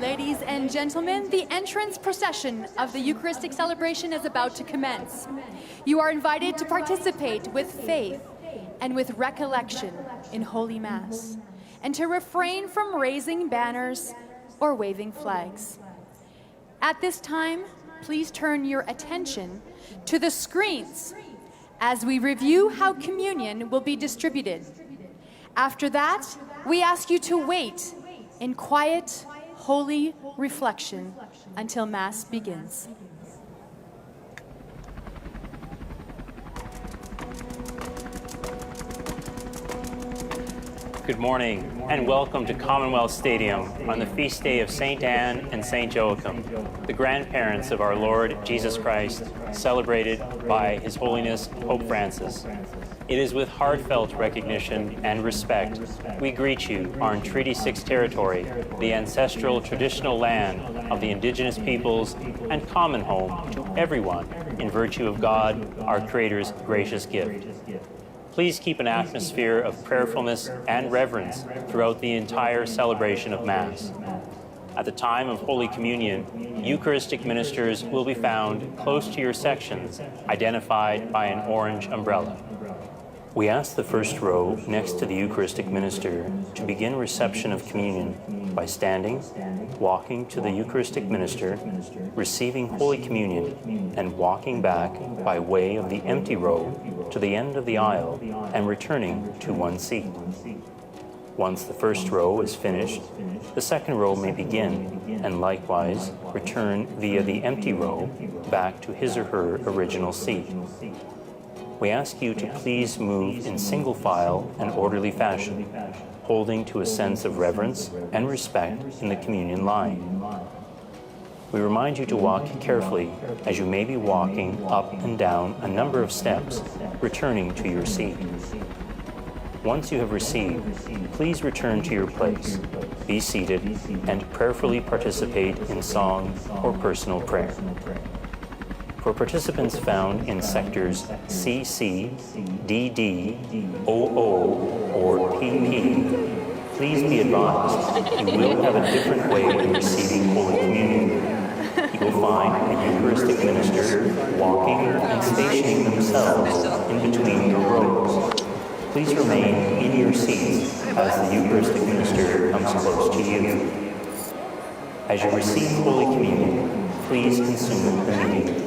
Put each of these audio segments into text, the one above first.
Ladies and gentlemen, the entrance procession of the Eucharistic celebration is about to commence. You are invited to participate with faith and with recollection in Holy Mass, and to refrain from raising banners or waving flags. At this time, please turn your attention to the screens as we review how communion will be distributed. After that, we ask you to wait in quiet, holy reflection until Mass begins. Good morning and welcome to Commonwealth Stadium on the feast day of St. Anne and St. Joachim, the grandparents of our Lord Jesus Christ, celebrated by His Holiness Pope Francis. It is with heartfelt recognition and respect we greet you on Treaty 6 territory, the ancestral traditional land of the indigenous peoples and common home to everyone in virtue of God, our Creator's gracious gift. Please keep an atmosphere of prayerfulness and reverence throughout the entire celebration of Mass. At the time of Holy Communion, Eucharistic ministers will be found close to your sections, identified by an orange umbrella. We ask the first row next to the Eucharistic minister to begin reception of communion by standing, walking to the Eucharistic minister, receiving Holy Communion, and walking back by way of the empty row to the end of the aisle and returning to one seat. Once the first row is finished, the second row may begin and likewise return via the empty row back to his or her original seat. We ask you to please move in single file and orderly fashion, holding to a sense of reverence and respect in the communion line. We remind you to walk carefully as you may be walking up and down a number of steps, returning to your seat. Once you have received, please return to your place, be seated, and prayerfully participate in song or personal prayer. For participants found in sectors CC, DD, OO, or PP, please be advised you will have a different way of receiving Holy Communion. You will find a Eucharistic minister walking and stationing themselves in between your rows. Please remain in your seats as the Eucharistic minister comes close to you. As you receive Holy Communion, please consume it immediately.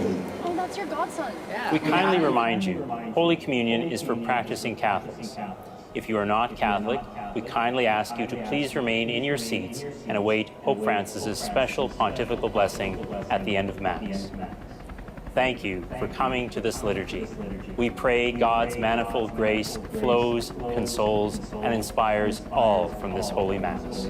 Your godson. We kindly remind you, Holy Communion is for practicing Catholics. If you are not Catholic, we kindly ask you to please remain in your seats and await Pope Francis's special pontifical blessing at the end of Mass. Thank you for coming to this liturgy. We pray God's manifold grace flows, consoles, and inspires all from this Holy Mass.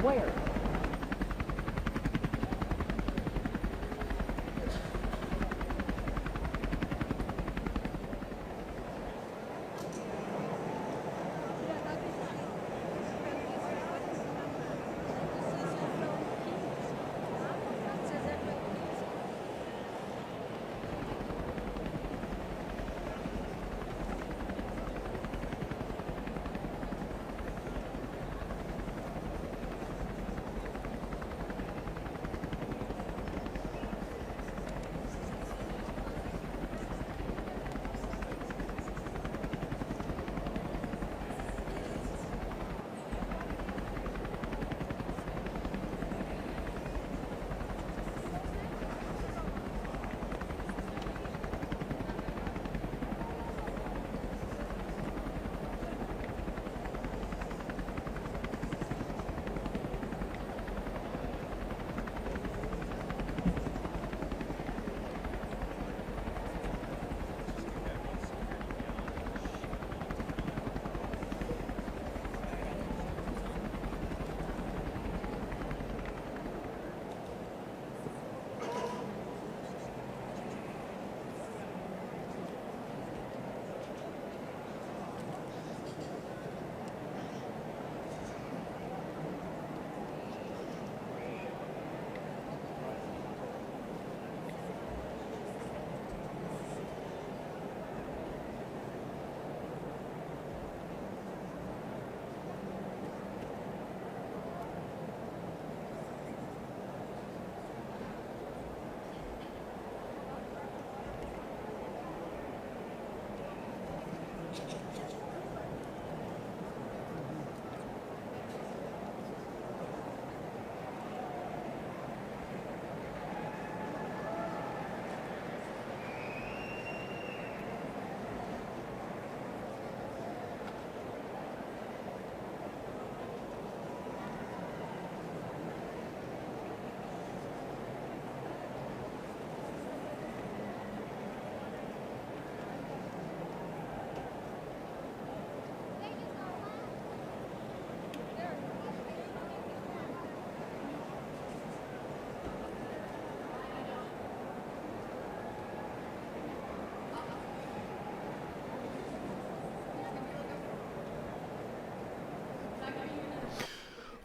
Where?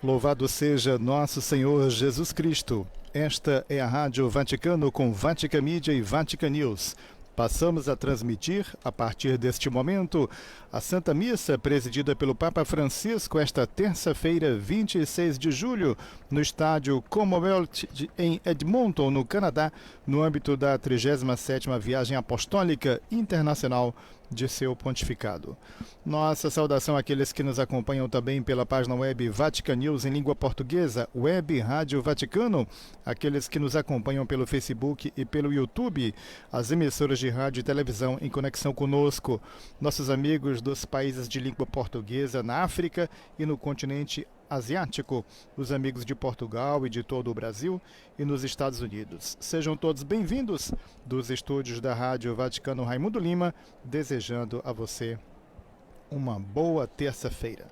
Louvado seja nosso Senhor Jesus Cristo. Esta é a Rádio Vaticano com Vatican Media e Vatican News. Passamos a transmitir, a partir deste momento, a Santa Missa presidida pelo Papa Francisco esta terça-feira, 26 de julho, no estádio Commonwealth em Edmonton, no Canadá, no âmbito da 37ª Viagem Apostólica Internacional de seu pontificado. Nossa saudação àqueles que nos acompanham também pela página web Vatican News em língua portuguesa, Web Rádio Vaticano, aqueles que nos acompanham pelo Facebook e pelo YouTube, as emissoras de rádio e televisão em conexão conosco, nossos amigos dos países de língua portuguesa na África e no continente asiático, os amigos de Portugal e de todo o Brasil e nos Estados Unidos. Sejam todos bem-vindos dos estúdios da Rádio Vaticano Raimundo Lima, desejando a você uma boa terça-feira.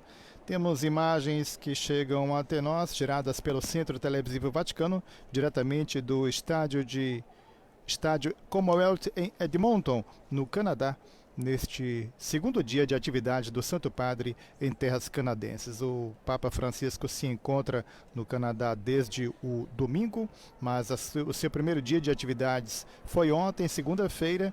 Temos imagens que chegam até nós, geradas pelo Centro Televisivo Vaticano, diretamente do estádio Commonwealth em Edmonton, no Canadá, neste segundo dia de atividade do Santo Padre em terras canadenses. O Papa Francisco se encontra no Canadá desde o domingo, mas o seu primeiro dia de atividades foi ontem, segunda-feira,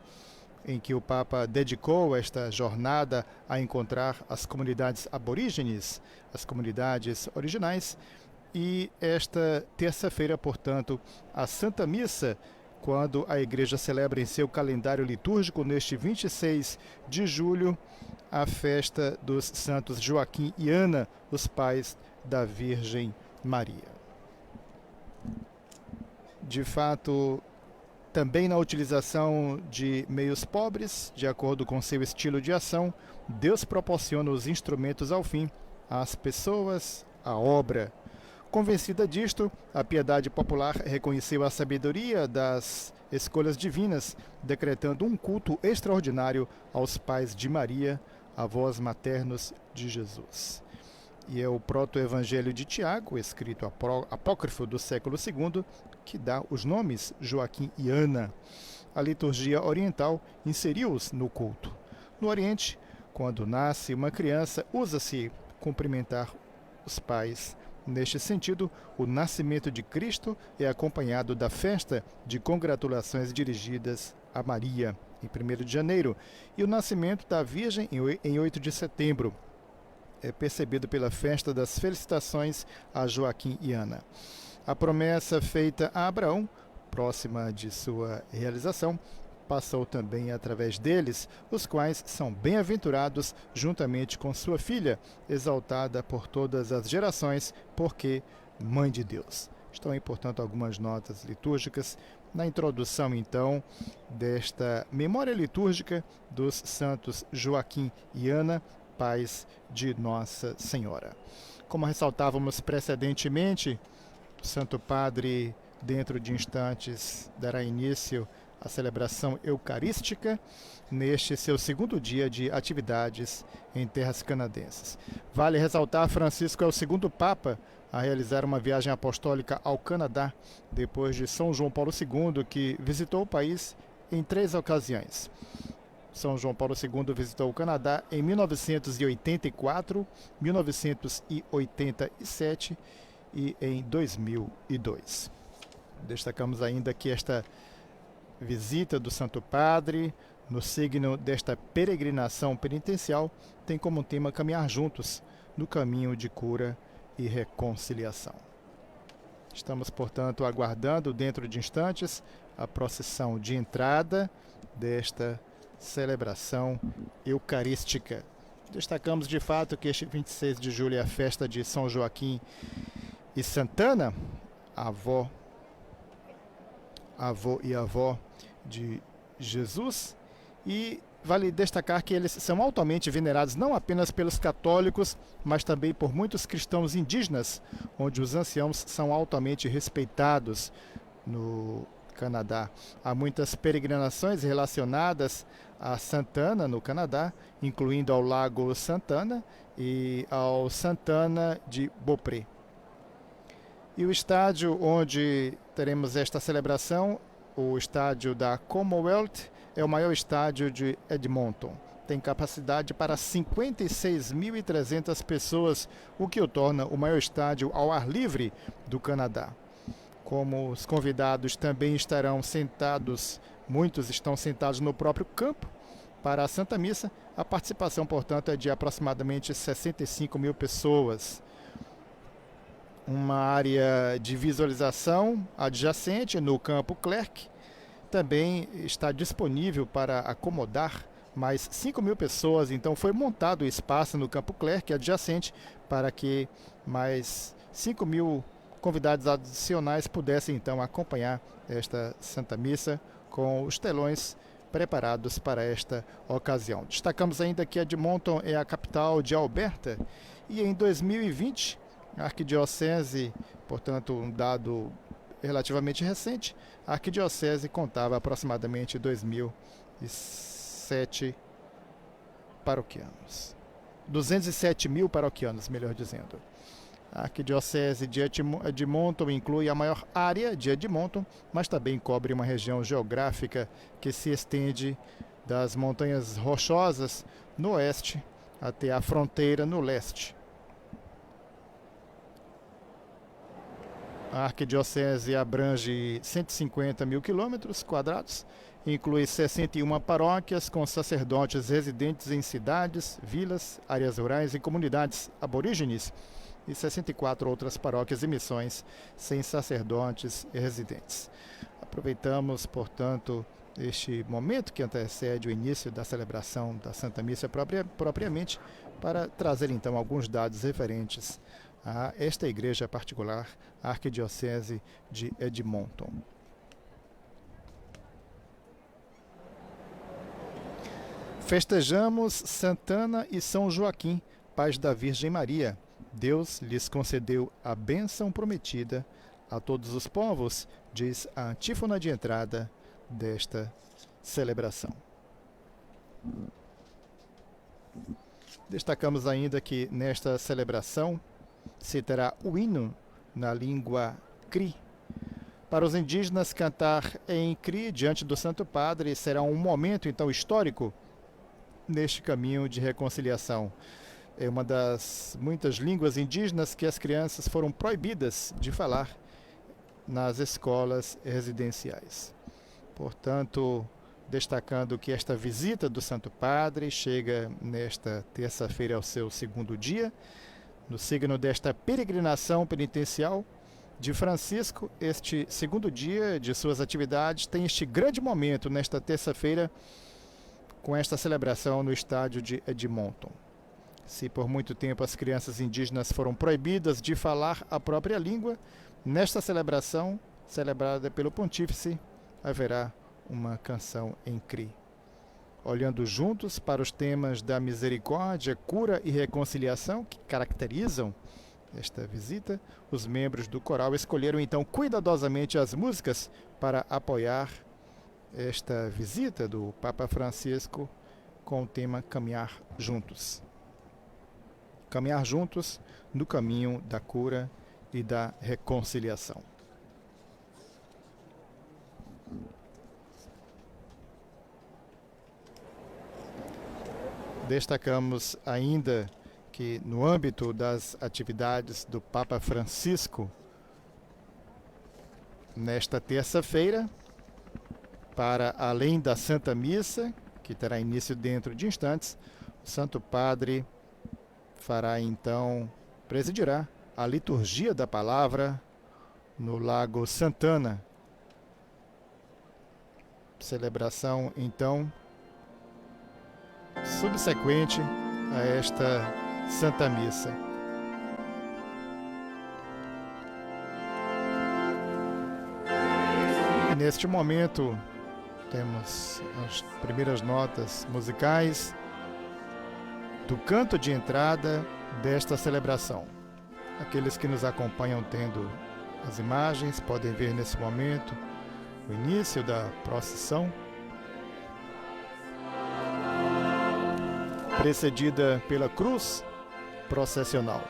em que o Papa dedicou esta jornada a encontrar as comunidades aborígenes, as comunidades originais, e esta terça-feira, portanto, a Santa Missa, quando a Igreja celebra em seu calendário litúrgico, neste 26 de julho, a festa dos santos Joaquim e Ana, os pais da Virgem Maria. De fato, também na utilização de meios pobres, de acordo com seu estilo de ação, Deus proporciona os instrumentos ao fim, às pessoas, à obra. Convencida disto, a piedade popular reconheceu a sabedoria das escolhas divinas, decretando um culto extraordinário aos pais de Maria, avós maternos de Jesus. e é o proto-evangelho de Tiago, escrito apócrifo do século II, que dá os nomes Joaquim e Ana. A liturgia oriental inseriu-os no culto. No Oriente, quando nasce uma criança, usa-se cumprimentar os pais. Neste sentido, o nascimento de Cristo é acompanhado da festa de congratulações dirigidas a Maria, em 1º de janeiro, e o nascimento da Virgem em 8 de setembro. É percebido pela festa das felicitações a Joaquim e Ana. A promessa feita a Abraão, próxima de sua realização, passou também através deles, os quais são bem-aventurados juntamente com sua filha, exaltada por todas as gerações, porque Mãe de Deus. Estão aí, portanto, algumas notas litúrgicas na introdução, então, desta memória litúrgica dos santos Joaquim e Ana, pais de Nossa Senhora. Como ressaltávamos precedentemente, o Santo Padre, dentro de instantes, dará início à celebração eucarística neste seu segundo dia de atividades em terras canadenses. Vale ressaltar, Francisco é o segundo Papa a realizar uma viagem apostólica ao Canadá, depois de São João Paulo II, que visitou o país em 3 ocasiões. São João Paulo II visitou o Canadá em 1984, 1987 e em 2002. Destacamos ainda que esta visita do Santo Padre, no signo desta peregrinação penitencial, tem como tema caminhar juntos no caminho de cura e reconciliação. Estamos, portanto, aguardando dentro de instantes a procissão de entrada desta celebração eucarística. Destacamos de fato que este 26 de julho é a festa de São Joaquim e Santana, avó e avó de Jesus, e vale destacar que eles são altamente venerados não apenas pelos católicos, mas também por muitos cristãos indígenas, onde os anciãos são altamente respeitados no Canadá. Há muitas peregrinações relacionadas a Santana, no Canadá, incluindo ao Lago Santana e ao Santana de Beaupré. E o estádio onde teremos esta celebração, o estádio da Commonwealth, é o maior estádio de Edmonton. Tem capacidade para 56.300 pessoas, o que o torna o maior estádio ao ar livre do Canadá. Como os convidados também estarão sentados, muitos estão sentados no próprio campo para a Santa Missa, a participação, portanto, é de aproximadamente 65 mil pessoas. Uma área de visualização adjacente no campo Clerc também está disponível para acomodar mais 5 mil pessoas. Então foi montado o espaço no campo Clerc adjacente para que mais 5 mil convidados adicionais pudessem então acompanhar esta Santa Missa com os telões preparados para esta ocasião. Destacamos ainda que Edmonton é a capital de Alberta e em 2020 a arquidiocese, portanto um dado relativamente recente, a arquidiocese contava aproximadamente 207 paroquianos. 207 mil paroquianos, melhor dizendo. A arquidiocese de Edmonton inclui a maior área de Edmonton, mas também cobre uma região geográfica que se estende das Montanhas Rochosas no oeste até a fronteira no leste. A arquidiocese abrange 150 mil quilômetros quadrados, inclui 61 paróquias com sacerdotes residentes em cidades, vilas, áreas rurais e comunidades aborígenes, e 64 outras paróquias e missões sem sacerdotes e residentes. Aproveitamos, portanto, este momento que antecede o início da celebração da Santa Missa propriamente para trazer então alguns dados referentes a esta igreja particular, a Arquidiocese de Edmonton. Festejamos Santana e São Joaquim, pais da Virgem Maria. Deus lhes concedeu a bênção prometida a todos os povos, diz a antífona de entrada desta celebração. Destacamos ainda que nesta celebração se terá o hino na língua Cri. Para os indígenas, cantar em Cri diante do Santo Padre será um momento então histórico neste caminho de reconciliação. É uma das muitas línguas indígenas que as crianças foram proibidas de falar nas escolas residenciais. Portanto, destacando que esta visita do Santo Padre chega nesta terça-feira ao seu segundo dia, no signo desta peregrinação penitencial de Francisco. Este segundo dia de suas atividades tem este grande momento nesta terça-feira com esta celebração no estádio de Edmonton. Se por muito tempo as crianças indígenas foram proibidas de falar a própria língua, nesta celebração, celebrada pelo Pontífice, haverá uma canção em Cri. Olhando juntos para os temas da misericórdia, cura e reconciliação que caracterizam esta visita, os membros do coral escolheram então cuidadosamente as músicas para apoiar esta visita do Papa Francisco com o tema Caminhar Juntos. Caminhar juntos no caminho da cura e da reconciliação. Destacamos ainda que no âmbito das atividades do Papa Francisco, nesta terça-feira, para além da Santa Missa, que terá início dentro de instantes, o Santo Padre presidirá a liturgia da palavra no Lago Santana. Celebração, então, subsequente a esta Santa Missa. E neste momento temos as primeiras notas musicais do canto de entrada desta celebração. Aqueles que nos acompanham tendo as imagens podem ver nesse momento o início da procissão, precedida pela cruz processional.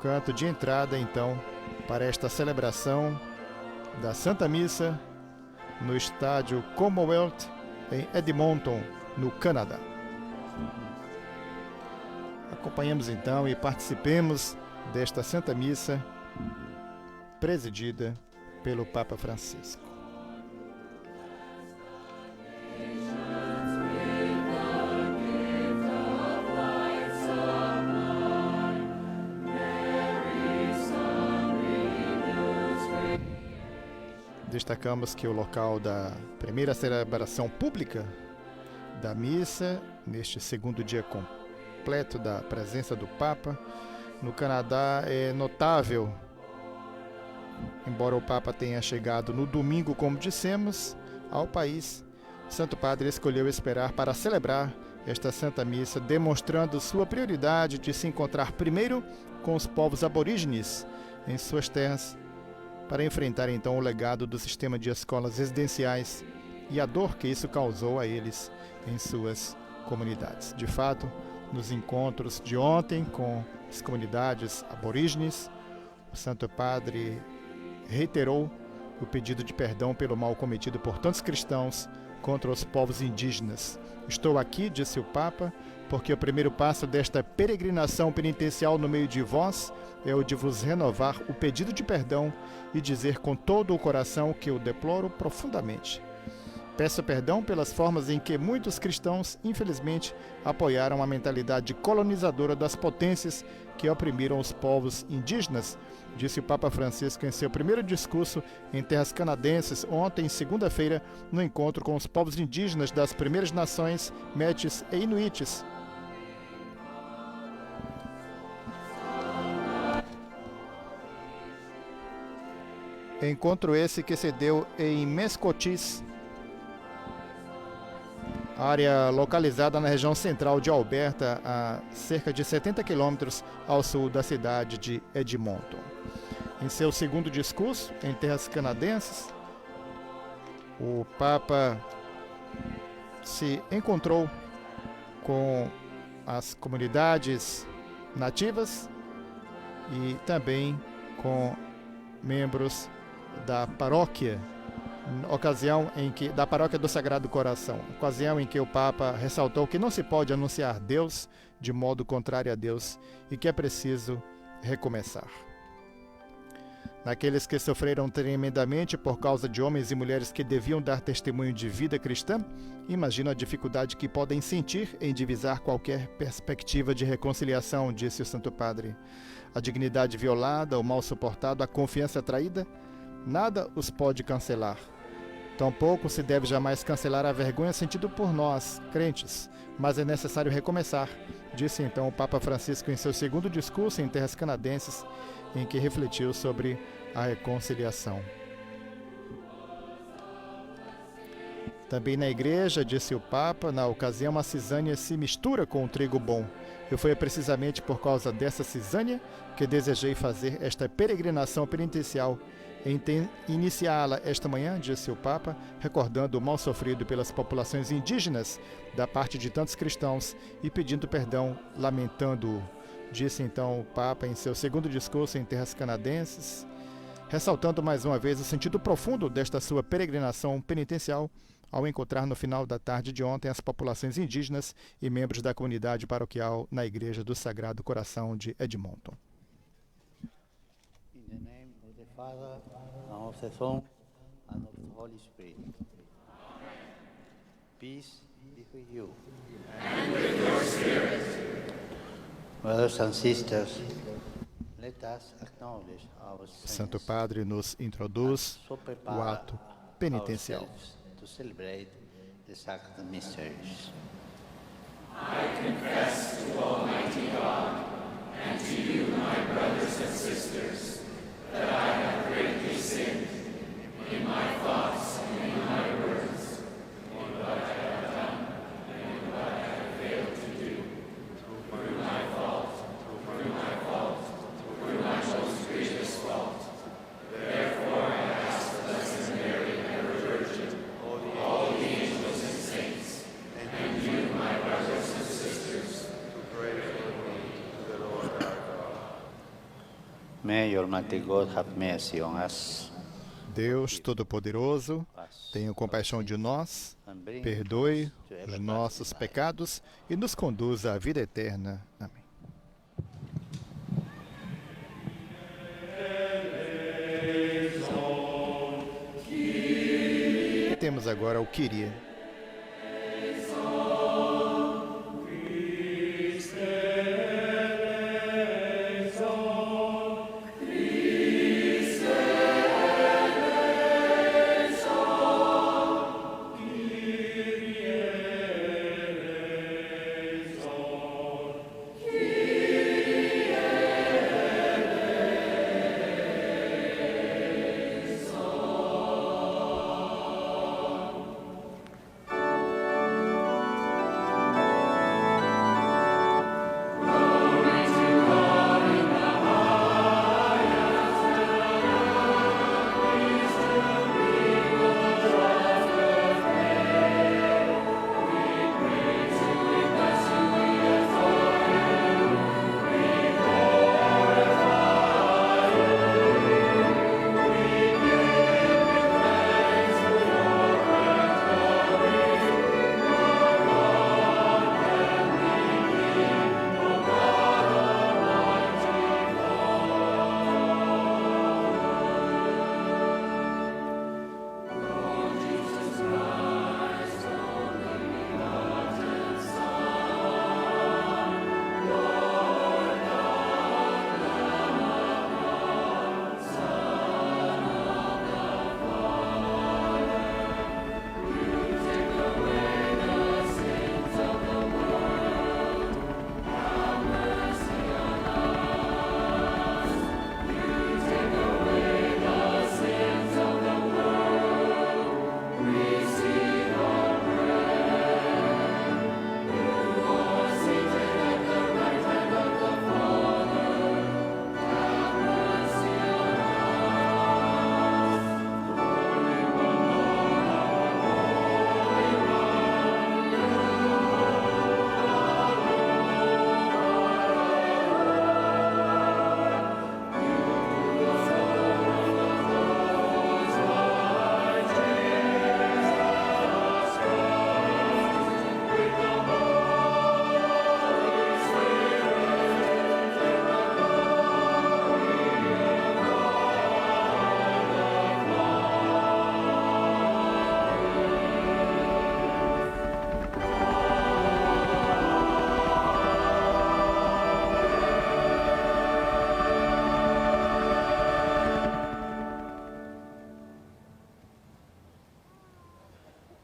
Canto de entrada, então, para esta celebração da Santa Missa no estádio Commonwealth em Edmonton, no Canadá. Acompanhemos então e participemos desta Santa Missa presidida pelo Papa Francisco. Destacamos que o local da primeira celebração pública da missa, neste segundo dia completo da presença do Papa, no Canadá, é notável. Embora o Papa tenha chegado no domingo, como dissemos, ao país, o Santo Padre escolheu esperar para celebrar esta Santa Missa, demonstrando sua prioridade de se encontrar primeiro com os povos aborígenes em suas terras, para enfrentar então o legado do sistema de escolas residenciais e a dor que isso causou a eles em suas comunidades. De fato, nos encontros de ontem com as comunidades aborígenes, o Santo Padre reiterou o pedido de perdão pelo mal cometido por tantos cristãos contra os povos indígenas. Estou aqui, disse o Papa, porque o primeiro passo desta peregrinação penitencial no meio de vós é o de vos renovar o pedido de perdão e dizer com todo o coração que eu deploro profundamente. Peço perdão pelas formas em que muitos cristãos, infelizmente, apoiaram a mentalidade colonizadora das potências que oprimiram os povos indígenas, disse o Papa Francisco em seu primeiro discurso em terras canadenses ontem, segunda-feira, no encontro com os povos indígenas das primeiras nações, Métis e Inuites. Encontro esse que se deu em Mescotis, área localizada na região central de Alberta, a cerca de 70 quilômetros ao sul da cidade de Edmonton. Em seu segundo discurso, em terras canadenses, o Papa se encontrou com as comunidades nativas e também com membros da paróquia, da paróquia do Sagrado Coração, ocasião em que o Papa ressaltou que não se pode anunciar Deus de modo contrário a Deus e que é preciso recomeçar. Naqueles que sofreram tremendamente por causa de homens e mulheres que deviam dar testemunho de vida cristã, imagino a dificuldade que podem sentir em divisar qualquer perspectiva de reconciliação, disse o Santo Padre. A dignidade violada, o mal suportado, a confiança traída, nada os pode cancelar. Tampouco se deve jamais cancelar a vergonha sentida por nós, crentes, mas é necessário recomeçar, disse então o Papa Francisco em seu segundo discurso em terras canadenses, em que refletiu sobre a reconciliação. Também na igreja, disse o Papa, na ocasião a cisânia se mistura com o trigo bom. E foi precisamente por causa dessa cisânia que desejei fazer esta peregrinação penitencial e iniciá-la esta manhã, disse o Papa, recordando o mal sofrido pelas populações indígenas da parte de tantos cristãos e pedindo perdão, lamentando-o. Disse então o Papa em seu segundo discurso em terras canadenses, ressaltando mais uma vez o sentido profundo desta sua peregrinação penitencial ao encontrar no final da tarde de ontem as populações indígenas e membros da comunidade paroquial na Igreja do Sagrado Coração de Edmonton. In the name of the Father, and of the Son, and of the Holy Spirit. Peace be with you. And with your spirit. Brothers and sisters, let us acknowledge our Santo Padre nos introduz o ato penitencial. To celebrate the sacred mysteries. I confess to Almighty God and to you, my brothers and sisters, that I have greatly sinned in my thoughts and in my words, in what I have done and in what I have failed to do, through my fault, through my most grievous fault. Therefore I ask the Blessed Mary, ever Virgin, all the angels and saints, and you, my brothers and sisters, to pray for me to the Lord our God. May Almighty God have mercy on us. Deus Todo-Poderoso, tenha compaixão de nós, perdoe os nossos pecados e nos conduza à vida eterna. Amém. E temos agora o Kyrie.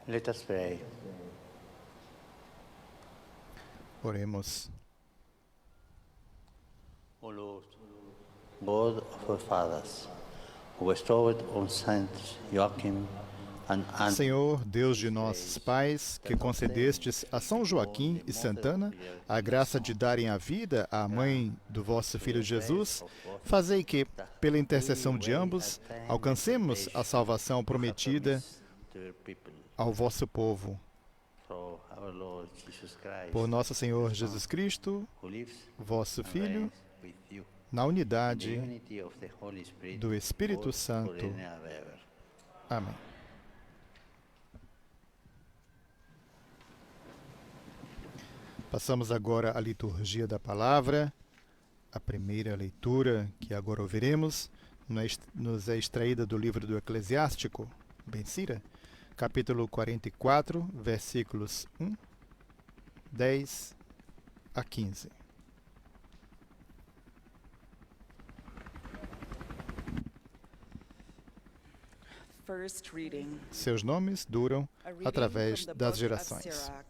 Let us pray. Oremos. O Lord, God of our fathers, who bestowed on Saint Joachim and Anne Senhor, Deus de nossos pais, que concedestes a São Joaquim e Santana a graça de darem a vida à mãe do vosso Filho Jesus, fazei que, pela intercessão de ambos, alcancemos a salvação prometida to your people, ao vosso povo. through our Lord Jesus Christ, Por nosso Senhor Jesus Cristo, who lives vosso and Filho, reigns with you, na in the unidade unity of the Holy Spirit, do Espírito God, Santo. forever and ever. Amém. Passamos agora à liturgia da palavra. A primeira leitura que agora ouviremos nos é extraída do livro do Eclesiástico, Bensira, capítulo 44, versículos 1, 10 a 15. First reading, Seus nomes duram a reading através from the das book of gerações. Sirach.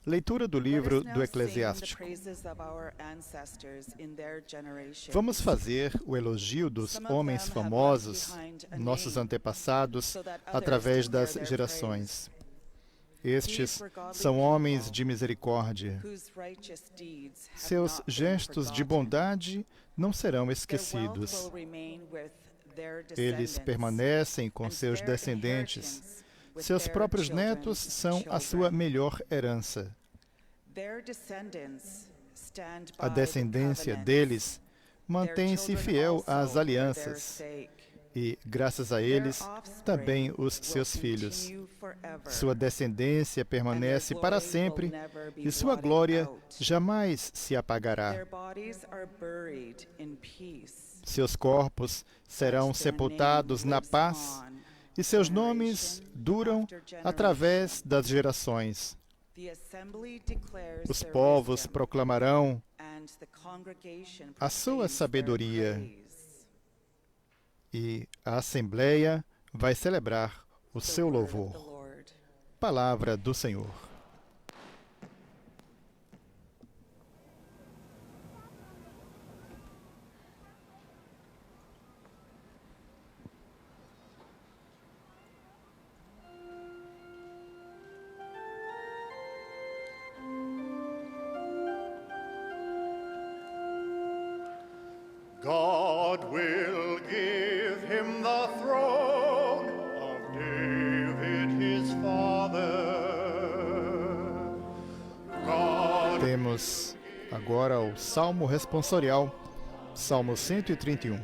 Leitura do Let livro us now do sing the Eclesiástico. praises of our ancestors in their generations. Vamos fazer o elogio dos Some of homens them have famosos, left behind a nossos name, antepassados, so that others através declare das their gerações. praise. Estes These were godly são homens people, de misericórdia. whose righteous deeds have Seus not been gestos de forgotten. bondade não serão Their wealth esquecidos. will remain with their Eles descendants, permanecem com and seus their descendentes. inheritance with Seus their próprios netos children's são a sua children. melhor herança. Their descendants stand A by the descendência covenants. deles Their mantém-se children fiel also às for their alianças. sake. E, graças a Their eles, offspring também os will seus filhos. continue forever, Sua descendência and their permanece glory para will sempre never be e sua blotted glória out. jamais se apagará. Their bodies are buried in peace, Seus corpos serão as their sepultados name na lives paz on, e seus nomes generation duram after generation. através das gerações. The assembly declares Os their povos wisdom, proclamarão and the congregation a sua proclaims their sabedoria. praise. E a Assembleia vai celebrar o The seu word of the louvor. Lord. Palavra do Senhor. God will give him the throne of David his father. God Temos agora o Salmo responsorial, Salmo 131.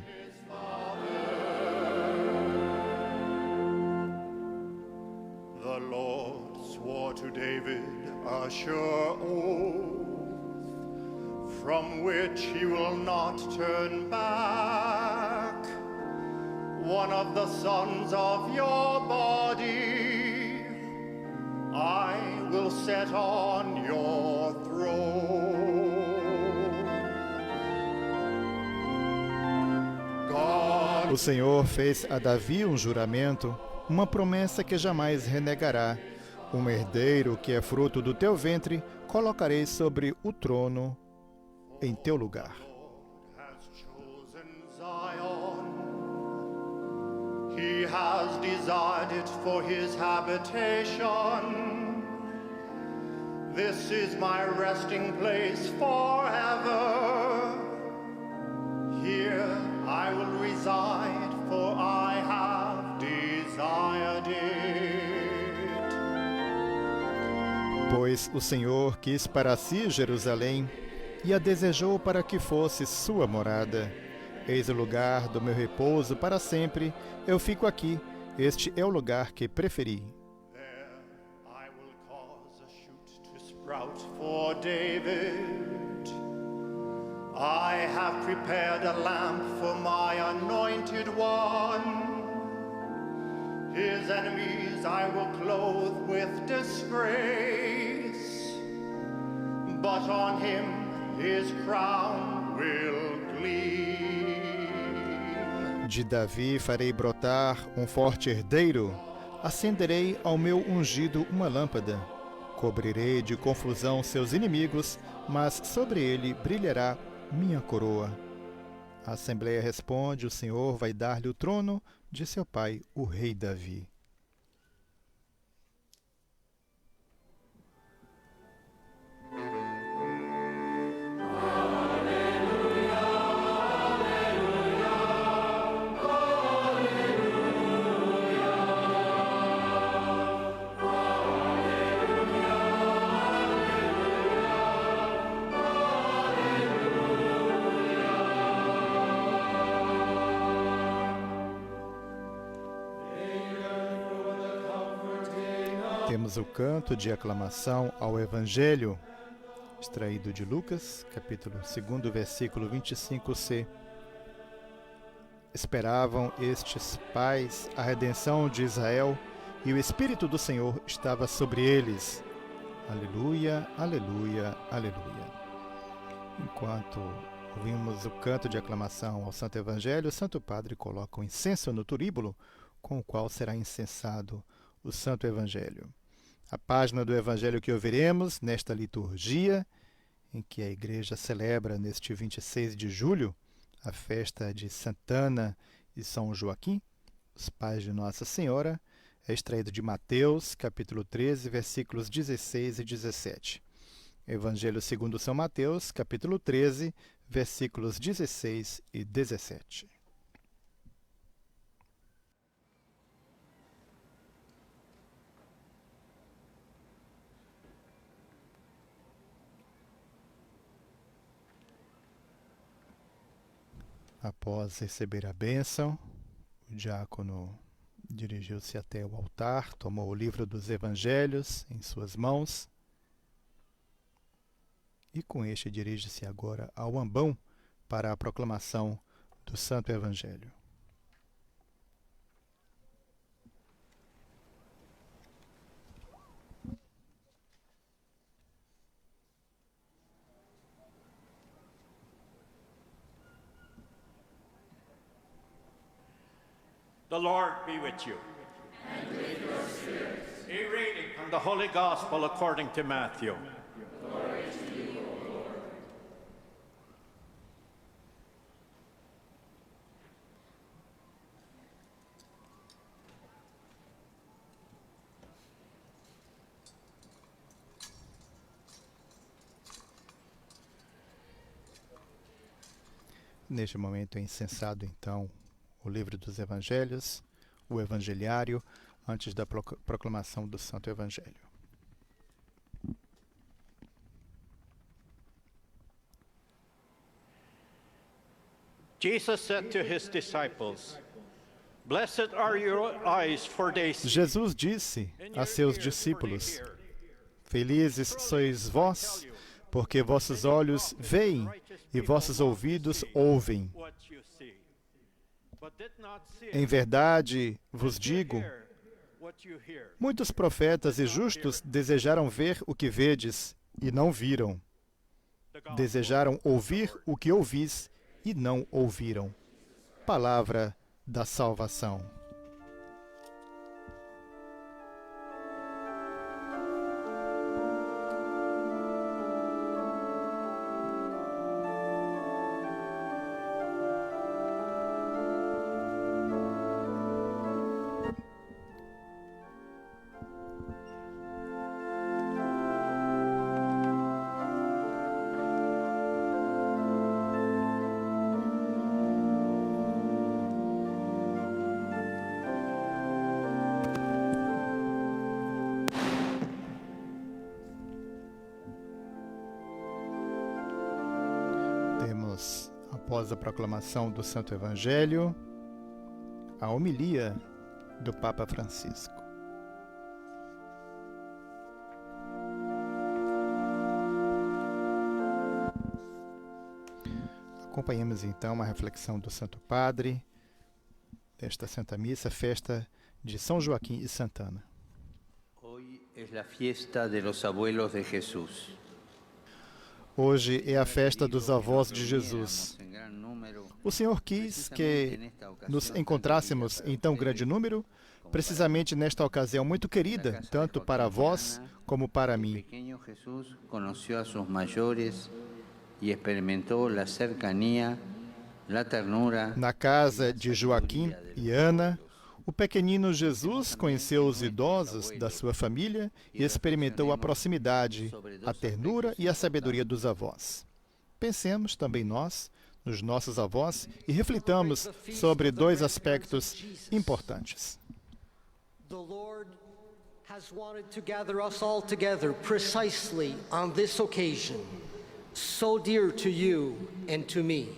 The Lord swore to David a sure oath, from which he will not turn back. One of the sons of your body I will set on your throne. God O Senhor fez a Davi um juramento, uma promessa que jamais renegará. Um herdeiro que é fruto do teu ventre, colocarei sobre o trono em teu lugar. has chosen Zion. He has desired it for his habitation. This is my resting place forever. Here I will reside, for I have desired it. Pois o Senhor quis para si Jerusalém e a desejou para que fosse sua morada. Eis o lugar do meu repouso para sempre. Eu fico aqui. Este é o lugar que preferi. There I will cause a shoot to sprout for David. I have prepared a lamp for my anointed one. His enemies I will clothe with disgrace, but on him his crown will gleam. De Davi farei brotar um forte herdeiro. Acenderei ao meu ungido uma lâmpada. Cobrirei de confusão seus inimigos, mas sobre ele brilhará minha coroa. A Assembleia responde: o Senhor vai dar-lhe o trono de seu pai, o rei Davi. Temos o canto de aclamação ao Evangelho, extraído de Lucas, capítulo 2, versículo 25c. Esperavam estes pais a redenção de Israel, e o Espírito do Senhor estava sobre eles. Aleluia, aleluia, aleluia. Enquanto ouvimos o canto de aclamação ao Santo Evangelho, o Santo Padre coloca o incenso no turíbulo, com o qual será incensado o Santo Evangelho. A página do Evangelho que ouviremos nesta liturgia, em que a Igreja celebra neste 26 de julho a festa de Santana e São Joaquim, os pais de Nossa Senhora, é extraído de Mateus, capítulo 13, versículos 16 e 17. Evangelho segundo São Mateus, capítulo 13, versículos 16 e 17. Após receber a bênção, o diácono dirigiu-se até o altar, tomou o livro dos Evangelhos em suas mãos e com este dirige-se agora ao ambão para a proclamação do Santo Evangelho. The Lord be with you. And with your spirit. A reading from the Holy Gospel according to Matthew. Glory to you, O Lord. Neste momento é incensado, então, o livro dos Evangelhos, o Evangeliário, antes da proclamação do Santo Evangelho. Jesus said to his disciples, "Blessed are your eyes, for they see." Jesus disse a seus discípulos: Felizes sois vós, porque vossos olhos veem e vossos ouvidos ouvem. Em verdade vos digo, muitos profetas e justos desejaram ver o que vedes e não viram. Desejaram ouvir o que ouvis e não ouviram. Palavra da salvação. Após a proclamação do Santo Evangelho, a homilia do Papa Francisco. Acompanhemos então a reflexão do Santo Padre desta Santa Missa, festa de São Joaquim e Santana. Hoy es la fiesta de los abuelos de Jesús. Hoje é a festa dos avós de Jesus. O Senhor quis que nos encontrássemos em tão grande número precisamente nesta ocasião muito querida, tanto para vós como para mim. Pequeño Jesús conoció a sus mayores y experimentó la cercanía, la ternura. Na casa de Joaquim e Ana, o pequenino Jesus conheceu os idosos da sua família e experimentou a proximidade, a ternura e a sabedoria dos avós. Pensemos também nós nos nossos avós e reflitamos sobre dois aspectos importantes. The Lord has wanted to gather us all together precisely on this occasion, so dear to you and to me.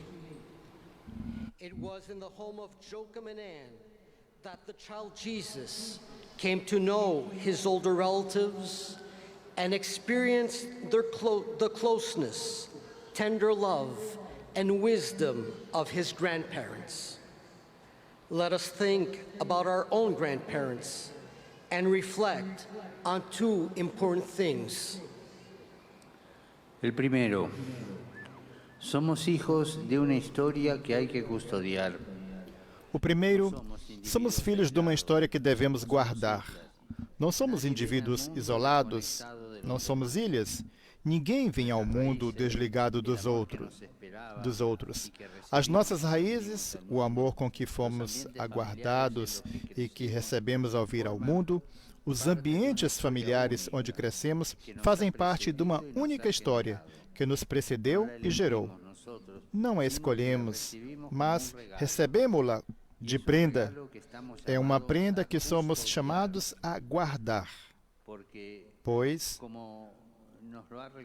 It was in the home of Joachim and Anne that the child Jesus came to know his older relatives and experienced the closeness, tender love, and wisdom of his grandparents. Let us think about our own grandparents and reflect on two important things. El primero, somos hijos de una historia que hay que custodiar. O primeiro, somos filhos de uma história que devemos guardar. Não somos indivíduos isolados, não somos ilhas. Ninguém vem ao mundo desligado dos outros. As nossas raízes, o amor com que fomos aguardados e que recebemos ao vir ao mundo, os ambientes familiares onde crescemos, fazem parte de uma única história que nos precedeu e gerou. Não a escolhemos, mas recebemos-la de prenda. É uma prenda que somos chamados a guardar, pois,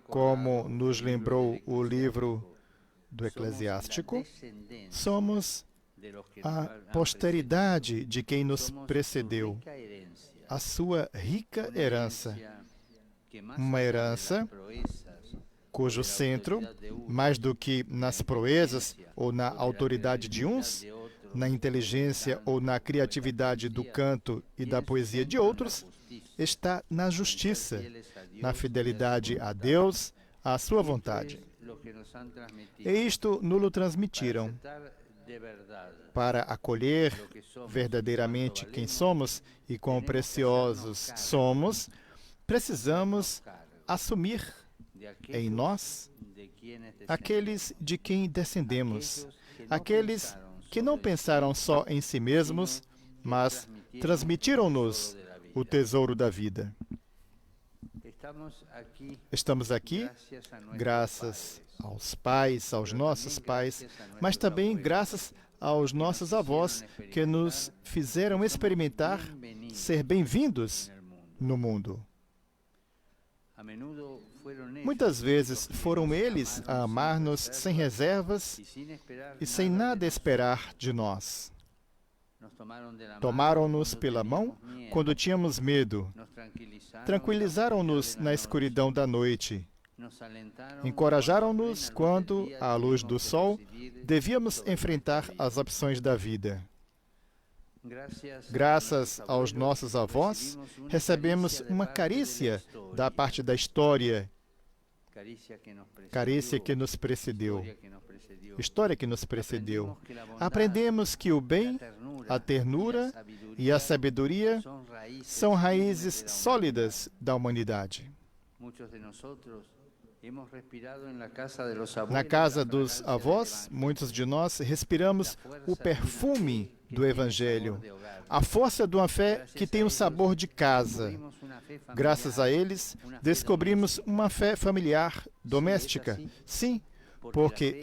como nos lembrou o livro do Eclesiástico, somos a posteridade de quem nos precedeu, a sua rica herança, uma herança cujo centro, mais do que nas proezas ou na autoridade de uns, na inteligência ou na criatividade do canto e da poesia de outros, está na justiça, na fidelidade a Deus, à sua vontade. E isto nos transmitiram. Para acolher verdadeiramente quem somos e quão preciosos somos, precisamos assumir em nós aqueles de quem descendemos, aqueles que não pensaram só em si mesmos, mas transmitiram-nos o tesouro da vida. Estamos aqui graças aos pais, aos nossos pais, mas também graças aos nossos avós que nos fizeram experimentar ser bem-vindos no mundo. Muitas vezes foram eles a amar-nos sem reservas e sem nada esperar de nós. Tomaram-nos pela mão quando tínhamos medo, tranquilizaram-nos na escuridão da noite, encorajaram-nos quando, à luz do sol, devíamos enfrentar as opções da vida. Graças aos nossos avós, recebemos uma carícia da parte da história, carícia que nos precedeu, história que nos precedeu. Aprendemos que o bem, a ternura e a sabedoria são raízes sólidas da humanidade. Na casa dos avós, muitos de nós respiramos o perfume do Evangelho, a força de uma fé que tem o sabor de casa. Graças a eles, descobrimos uma fé familiar, doméstica. Sim, porque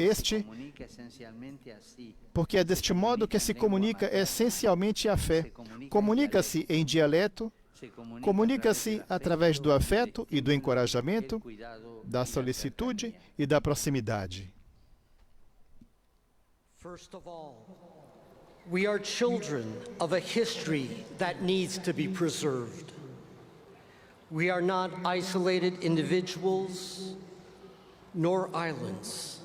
é deste modo que se comunica essencialmente a fé. Comunica-se em dialeto, comunica-se através do afeto e do encorajamento, da solicitude e da proximidade. First of all, we are children of a history that needs to be preserved. We are not isolated individuals nor islands.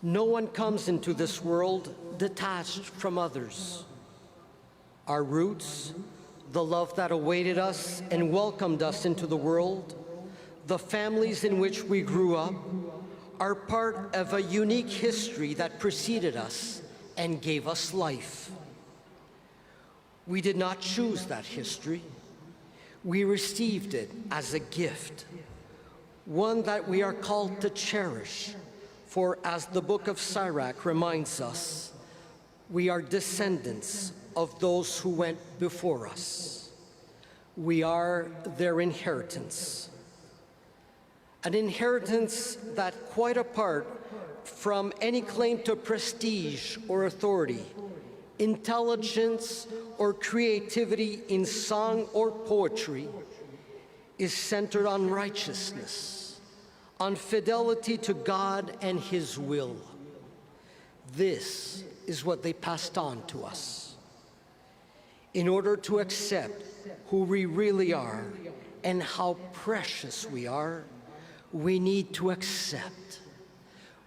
No one comes into this world detached from others. Our roots, the love that awaited us and welcomed us into the world, the families in which we grew up, are part of a unique history that preceded us and gave us life. We did not choose that history. We received it as a gift, one that we are called to cherish, for as the book of Sirach reminds us, we are descendants of those who went before us. We are their inheritance. An inheritance that, quite apart from any claim to prestige or authority, intelligence or creativity in song or poetry, is centered on righteousness, on fidelity to God and His will. This is what they passed on to us. In order to accept who we really are and how precious we are, we need to accept.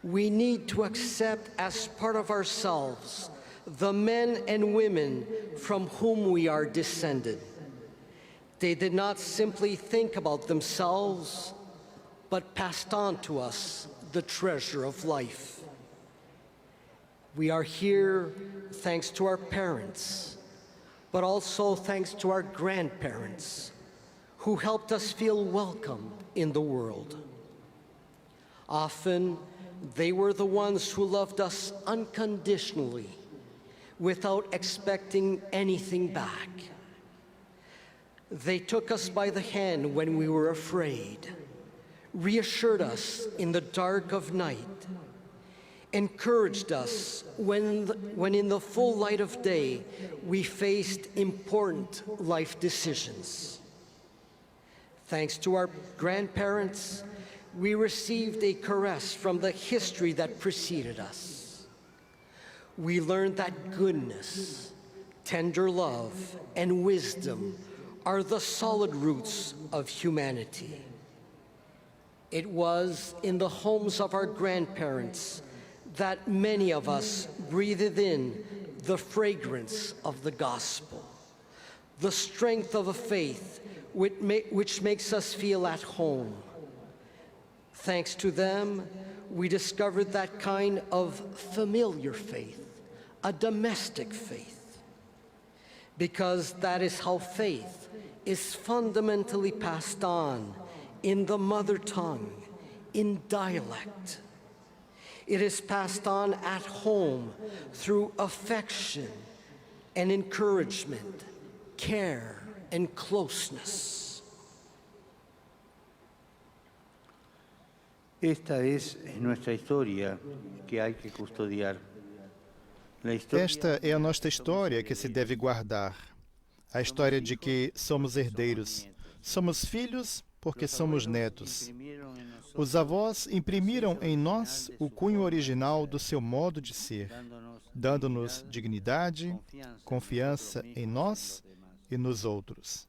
We need to accept as part of ourselves the men and women from whom we are descended. They did not simply think about themselves, but passed on to us the treasure of life. We are here thanks to our parents, but also thanks to our grandparents, who helped us feel welcome in the world. Often, they were the ones who loved us unconditionally, without expecting anything back. They took us by the hand when we were afraid, reassured us in the dark of night, encouraged us when in the full light of day we faced important life decisions. Thanks to our grandparents, we received a caress from the history that preceded us. We learned that goodness, tender love, and wisdom are the solid roots of humanity. It was in the homes of our grandparents that many of us breathed in the fragrance of the gospel, the strength of a faith which makes us feel at home. Thanks to them, we discovered that kind of familiar faith, a domestic faith, because that is how faith is fundamentally passed on in the mother tongue, in dialect. It is passed on at home through affection and encouragement, care and closeness. Esta es nuestra historia que hay que custodiar. Esta é a nossa história que se deve guardar. A história de que somos herdeiros. Somos filhos porque somos netos. Os avós imprimiram em nós o cunho original do seu modo de ser, dando-nos dignidade, confiança em nós e nos outros.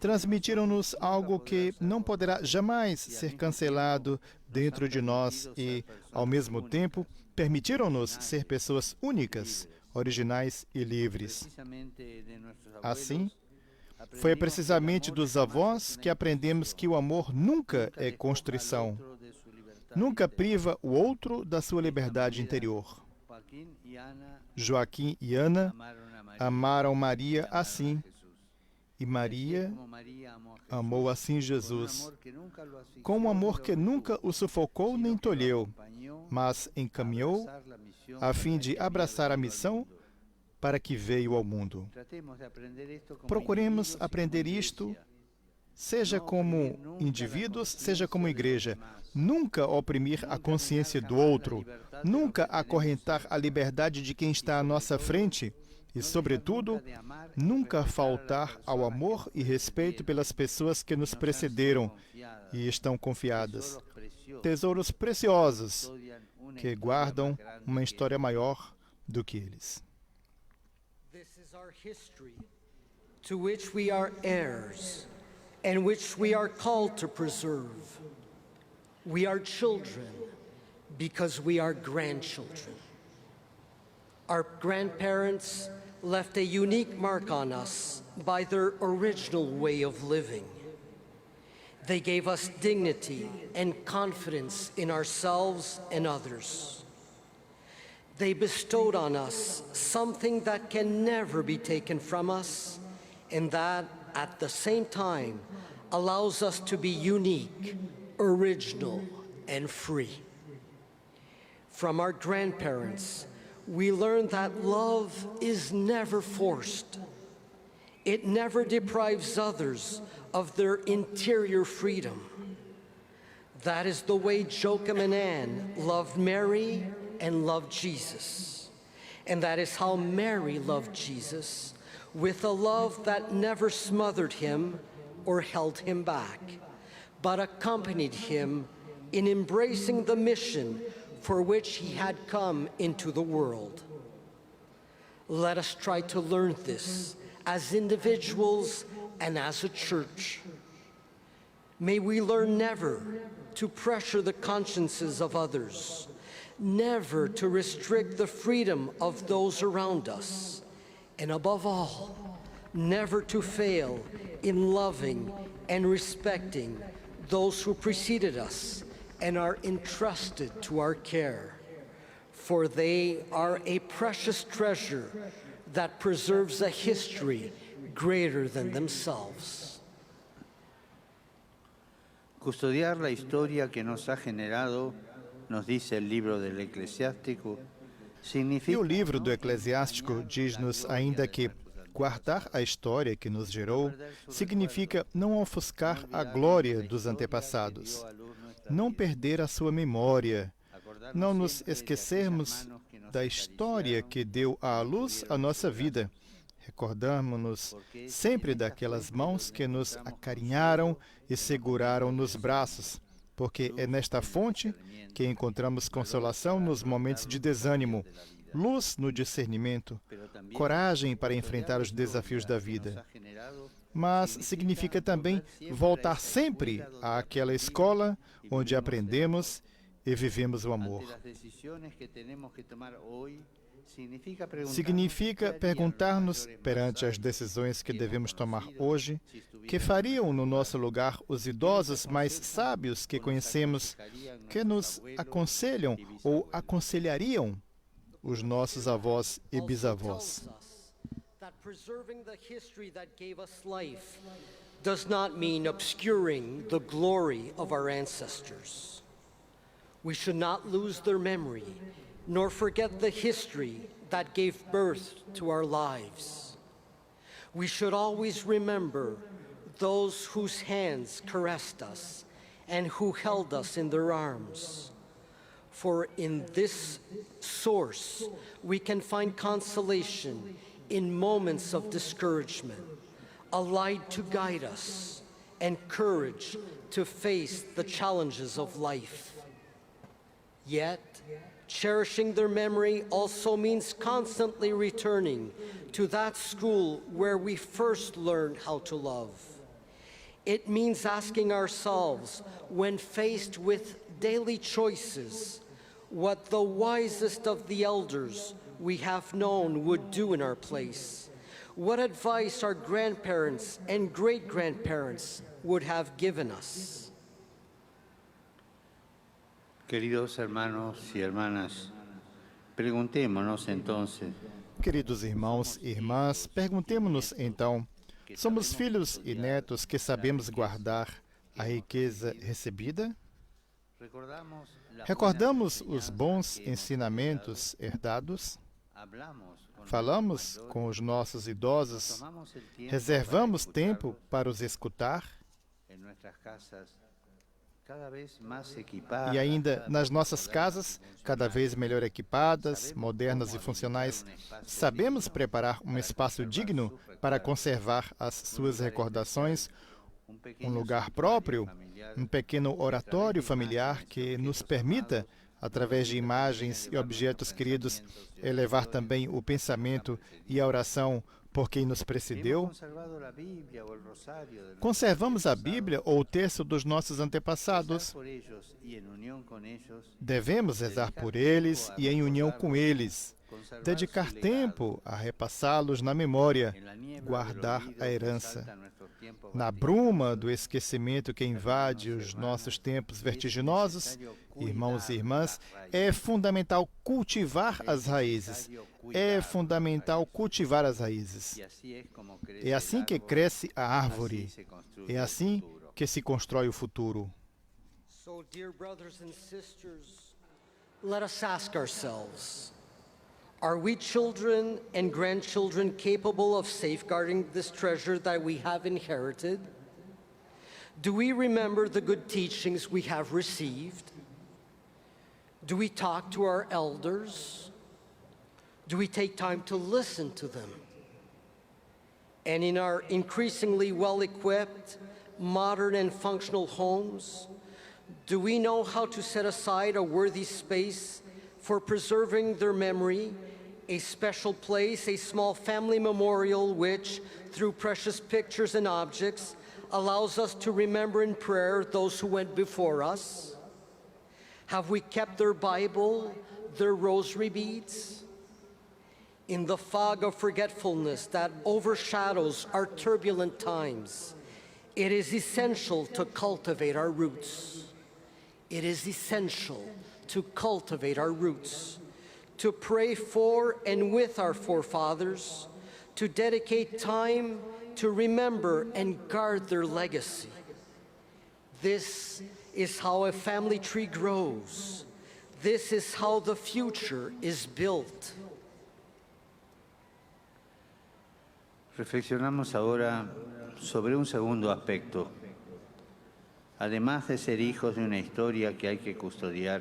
Transmitiram-nos algo que não poderá jamais ser cancelado dentro de nós e, ao mesmo tempo, permitiram-nos ser pessoas únicas, originais e livres. Assim, foi precisamente dos avós que aprendemos que o amor nunca é constrição, nunca priva o outro da sua liberdade interior. Joaquim e Ana amaram Maria assim, e Maria amou assim Jesus, com um amor que nunca o sufocou nem tolheu, mas encaminhou a fim de abraçar a missão para que veio ao mundo. Procuremos aprender isto, seja como indivíduos, seja como igreja. Nunca oprimir a consciência do outro, nunca acorrentar a liberdade de quem está à nossa frente e, sobretudo, nunca faltar ao amor e respeito pelas pessoas que nos precederam e estão confiadas. Tesouros preciosos que guardam uma história maior do que eles. This is our history, to which we are heirs, and which we are called to preserve. We are children because we are grandchildren. Our grandparents left a unique mark on us by their original way of living. They gave us dignity and confidence in ourselves and others. They bestowed on us something that can never be taken from us, and that, at the same time, allows us to be unique, original, and free. From our grandparents, we learned that love is never forced. It never deprives others of their interior freedom. That is the way Joachim and Anne loved Mary and loved Jesus. And that is how Mary loved Jesus, with a love that never smothered him or held him back, but accompanied him in embracing the mission for which he had come into the world. Let us try to learn this as individuals and as a church. May we learn never to pressure the consciences of others, never to restrict the freedom of those around us, and above all, never to fail in loving and respecting those who preceded us and are entrusted to our care, for they are a precious treasure that preserves a history greater than themselves. Custodiar la historia que nos ha generado, nos dice el libro del Eclesiástico, E significa o livro do Eclesiástico diz-nos ainda que guardar a história que nos gerou significa não ofuscar a glória dos antepassados, não perder a sua memória, não nos esquecermos da história que deu à luz a nossa vida. Recordamos-nos sempre daquelas mãos que nos acarinharam e seguraram nos braços, porque é nesta fonte que encontramos consolação nos momentos de desânimo, luz no discernimento, coragem para enfrentar os desafios da vida. Mas significa também voltar sempre àquela escola onde aprendemos e vivemos o amor. Significa perguntar-nos, perante as decisões que devemos tomar hoje, que fariam no nosso lugar os idosos mais sábios que conhecemos, que nos aconselham ou aconselhariam os nossos avós e bisavós. That preserving the history that gave us life does not mean obscuring the glory of our ancestors. We should not lose their memory, nor forget the history that gave birth to our lives. We should always remember those whose hands caressed us and who held us in their arms. For in this source, we can find consolation in moments of discouragement, a light to guide us, and courage to face the challenges of life. Yet, cherishing their memory also means constantly returning to that school where we first learned how to love. It means asking ourselves, when faced with daily choices, what the wisest of the elders we have known would do in our place, what advice our grandparents and great-grandparents would have given us. Queridos hermanos y hermanas, preguntémonos entonces, Queridos irmãos e irmãs, perguntemo-nos então, somos filhos e netos que sabemos guardar a riqueza recebida? Recordamos os bons ensinamentos herdados? Falamos com os nossos idosos? Reservamos tempo para os escutar? E ainda nas nossas casas, cada vez melhor equipadas, modernas e funcionais, sabemos preparar um espaço digno para conservar as suas recordações, um lugar próprio, um pequeno oratório familiar que nos permita, através de imagens e objetos queridos, elevar também o pensamento e a oração por quem nos precedeu? Conservamos a Bíblia ou o texto dos nossos antepassados? Devemos rezar por eles e em união com eles, dedicar tempo a repassá-los na memória, guardar a herança. Na bruma do esquecimento que invade os nossos tempos vertiginosos, irmãos e irmãs, é fundamental cultivar as raízes. É fundamental cultivar as raízes. É assim que cresce a árvore. É assim que se constrói o futuro. So, dear brothers and sisters, let us ask ourselves, are we children and grandchildren capable of safeguarding this treasure that we have inherited? Do we remember the good teachings we have received? Do we talk to our elders? Do we take time to listen to them? And in our increasingly well-equipped, modern and functional homes, do we know how to set aside a worthy space for preserving their memory, a special place, a small family memorial which, through precious pictures and objects, allows us to remember in prayer those who went before us? Have we kept their Bible, their rosary beads? In the fog of forgetfulness that overshadows our turbulent times, it is essential to cultivate our roots. It is essential to cultivate our roots, to pray for and with our forefathers, to dedicate time to remember and guard their legacy. This is how a family tree grows. This is how the future is built. Reflexionamos ahora sobre un segundo aspecto. Además de ser hijos de una historia que hay que custodiar,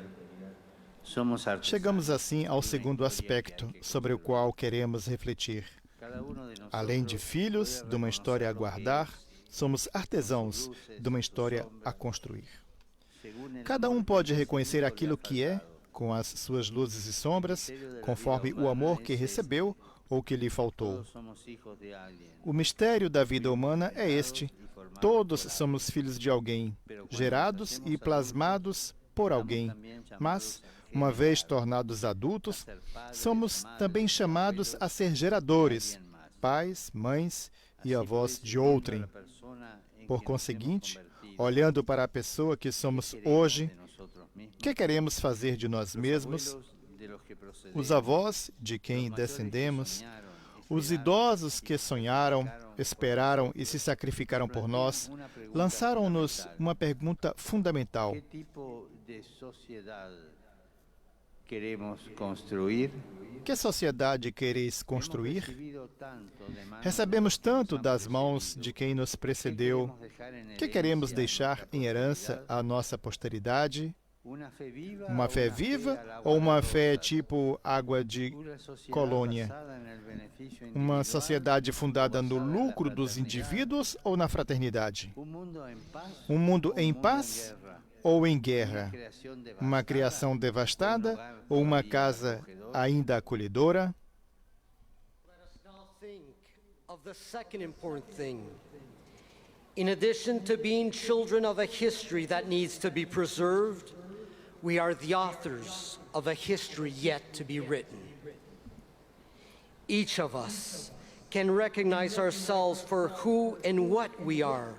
somos artesanos. Chegamos assim ao segundo aspecto sobre o qual queremos refletir. Além de filhos de uma história a guardar, somos artesãos de uma história a construir. Cada um pode reconhecer aquilo que é, com as suas luzes e sombras, conforme o amor que recebeu ou que lhe faltou. O mistério da vida humana é este. Todos somos filhos de alguém, gerados e plasmados por alguém. Mas, uma vez tornados adultos, somos também chamados a ser geradores, pais, mães e avós de outrem. Por conseguinte, olhando para a pessoa que somos hoje, o que queremos fazer de nós mesmos? Os avós de quem descendemos, os idosos que sonharam, esperaram e se sacrificaram por nós, lançaram-nos uma pergunta fundamental. Que tipo de sociedade queremos construir? Que sociedade quereis construir? Recebemos tanto das mãos de quem nos precedeu. Que queremos deixar em herança à nossa posteridade? Uma fé viva ou uma fé tipo água de colônia? Uma sociedade fundada no lucro dos indivíduos ou na fraternidade? Um mundo em paz ou em guerra? Uma criação devastada ou uma casa ainda acolhedora? Let us now think of the second important thing. In addition to being children of a history that needs to be preserved, we are the authors of a history yet to be written. Each of us can recognize ourselves for who and what we are,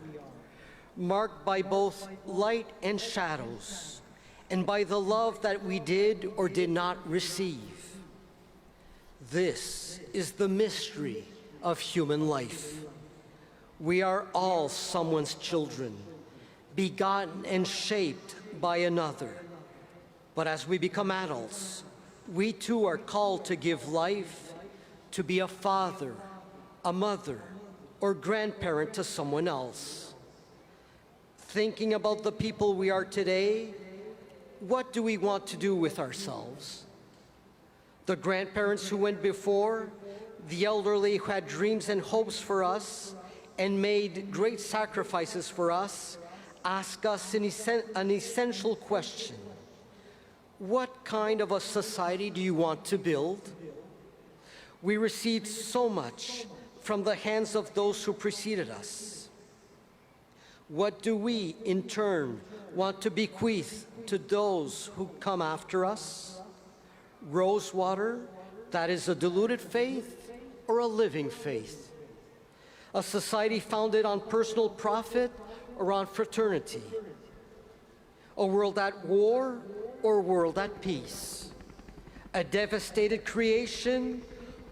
marked by both light and shadows, and by the love that we did or did not receive. This is the mystery of human life. We are all someone's children, begotten and shaped by another. But as we become adults, we too are called to give life, to be a father, a mother, or grandparent to someone else. Thinking about the people we are today, what do we want to do with ourselves? The grandparents who went before, the elderly who had dreams and hopes for us and made great sacrifices for us, ask us an essential question. What kind of a society do you want to build? We received so much from the hands of those who preceded us. What do we, in turn, want to bequeath to those who come after us? Rosewater, that is a diluted faith or a living faith? A society founded on personal profit or on fraternity? A world at war or a world at peace? A devastated creation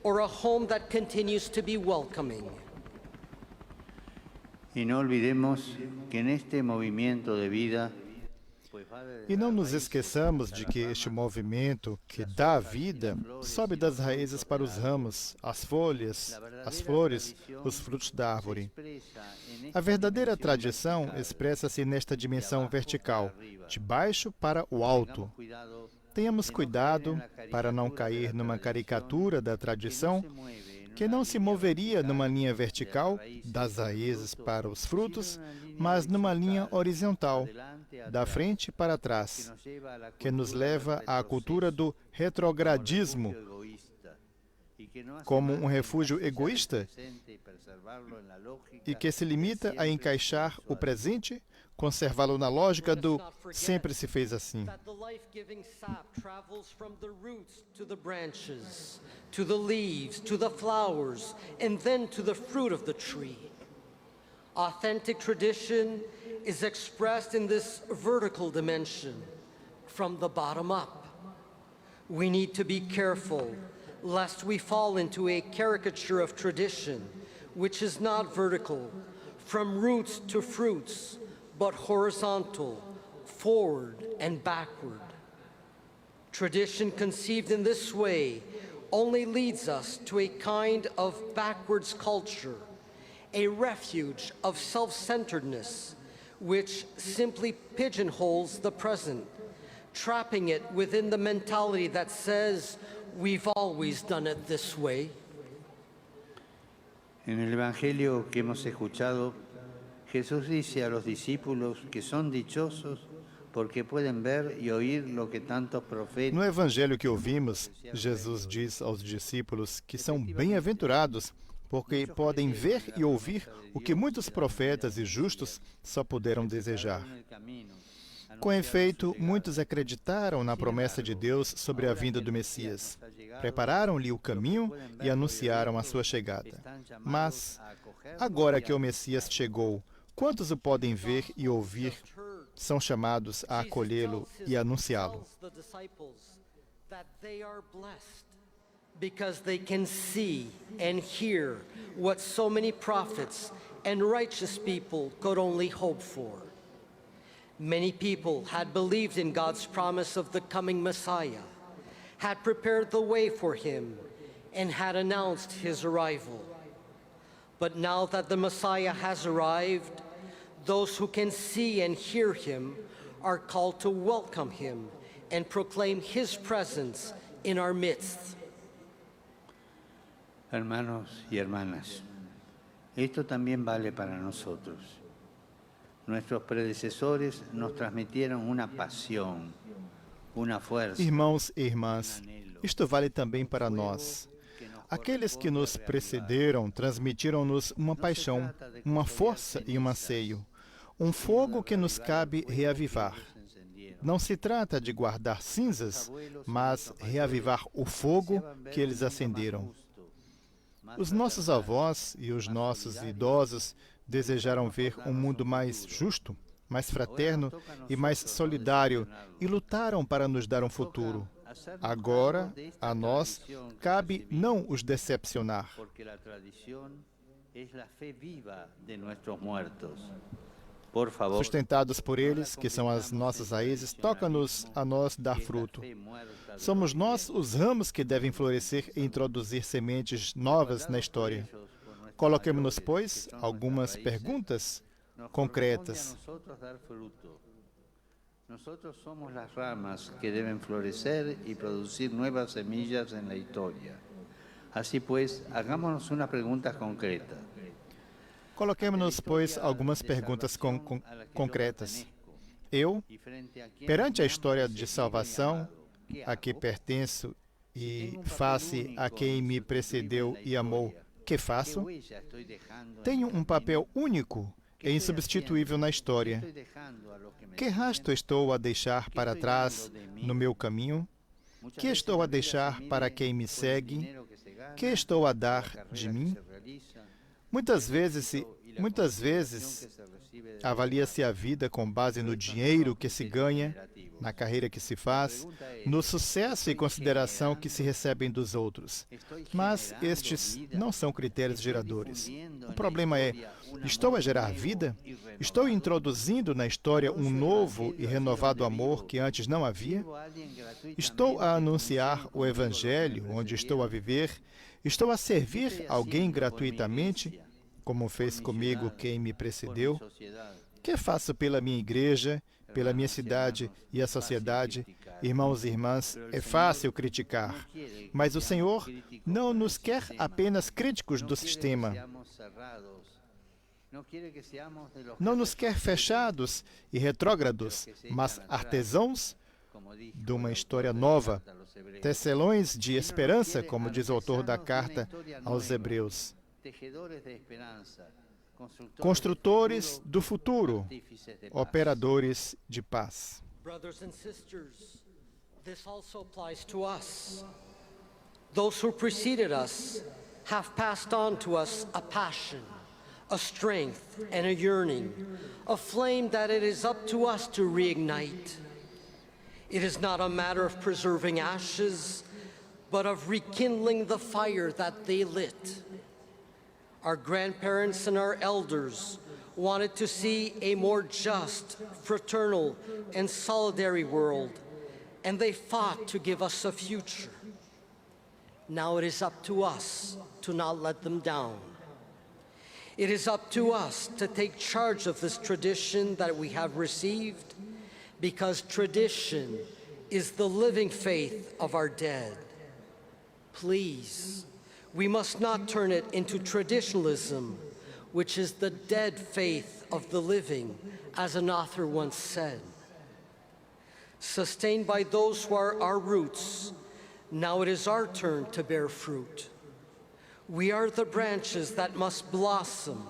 or a home that continues to be welcoming? Y no olvidemos que en este movimiento de vida, E não nos esqueçamos de que este movimento que dá a vida sobe das raízes para os ramos, as folhas, as flores, os frutos da árvore. A verdadeira tradição expressa-se nesta dimensão vertical, de baixo para o alto. Tenhamos cuidado para não cair numa caricatura da tradição que não se moveria numa linha vertical, das raízes para os frutos, mas numa linha horizontal, da frente para trás, que nos leva à cultura do retrogradismo, como um refúgio egoísta e que se limita a encaixar o presente, conservá-lo na lógica do sempre se fez assim. That the life-giving sap travels from the roots to the branches, to the leaves, to the flowers, and then to the fruit of the tree. Authentic tradition is expressed in this vertical dimension, from the bottom up. We need to be careful lest we fall into a caricature of tradition, which is not vertical, from roots to fruits, but horizontal, forward and backward. Tradition conceived in this way only leads us to a kind of backwards culture, a refuge of self-centeredness, which simply pigeonholes the present, trapping it within the mentality that says, we've always done it this way. En el Evangelio que hemos escuchado, Jesús dice a los discípulos que son dichosos porque pueden ver y oír lo que tantos profetas. No evangelho que ouvimos, Jesus diz aos discípulos que são bem-aventurados porque podem ver e ouvir o que muitos profetas e justos só puderam desejar. Com efeito, muitos acreditaram na promessa de Deus sobre a vinda do Messias. Prepararam-lhe o caminho e anunciaram a sua chegada. Mas, agora que o Messias chegou, quantos o podem ver e ouvir são chamados a acolhê-lo e anunciá-lo? Because they can see and hear what so many prophets and righteous people could only hope for. Many people had believed in God's promise of the coming Messiah, had prepared the way for him, and had announced his arrival. But now that the Messiah has arrived, those who can see and hear him are called to welcome him and proclaim his presence in our midst. Hermanos y hermanas, esto también vale para nosotros. Nuestros predecesores nos transmitieron una pasión, una fuerza. Irmãos e irmãs, isto vale também para nós. Aqueles que nos precederam transmitiram-nos uma paixão, uma força e um anseio, um fogo que nos cabe reavivar. Não se trata de guardar cinzas, mas reavivar o fogo que eles acenderam. Os nossos avós e os nossos idosos desejaram ver um mundo mais justo, mais fraterno e mais solidário e lutaram para nos dar um futuro. Agora, a nós, cabe não os decepcionar. Sustentados por eles, que são as nossas raízes, toca-nos a nós dar fruto. Somos nós os ramos que devem florescer e introduzir sementes novas na história. Coloquemos-nos, pois, algumas perguntas concretas. Nosotros somos las ramas que deben florecer y producir nuevas semillas en la historia. Así pues, hagámonos unas preguntas concretas. Coloquemos-nos, pois, algumas perguntas concretas. Eu, perante a história de salvação a que pertenço e face a quem me precedeu e amou, que faço? Tenho um papel único e insubstituível na história. Que rastro estou a deixar para trás no meu caminho? Que estou a deixar para quem me segue? Que estou a dar de mim? Muitas vezes avalia-se a vida com base no dinheiro que se ganha, na carreira que se faz, no sucesso e consideração que se recebem dos outros. Mas estes não são critérios geradores. O problema é, estou a gerar vida? Estou introduzindo na história um novo e renovado amor que antes não havia? Estou a anunciar o Evangelho onde estou a viver? Estou a servir alguém gratuitamente, como fez comigo quem me precedeu? O que faço pela minha igreja, pela minha cidade e a sociedade? Irmãos e irmãs, é fácil criticar, mas o Senhor não nos quer apenas críticos do sistema. Não nos quer fechados e retrógrados, mas artesãos de uma história nova, tecelões de esperança, como diz o autor da carta aos Hebreus. Construtores do futuro, operadores de paz. Brothers and sisters, this also applies to us. Those who preceded us have passed on to us a passion, a strength, and a yearning, a flame that it is up to us to reignite. It is not a matter of preserving ashes, but of rekindling the fire that they lit. Our grandparents and our elders wanted to see a more just, fraternal, and solidary world, and they fought to give us a future. Now it is up to us to not let them down. It is up to us to take charge of this tradition that we have received, because tradition is the living faith of our dead. Please, we must not turn it into traditionalism, which is the dead faith of the living, as an author once said. Sustained by those who are our roots, now it is our turn to bear fruit. We are the branches that must blossom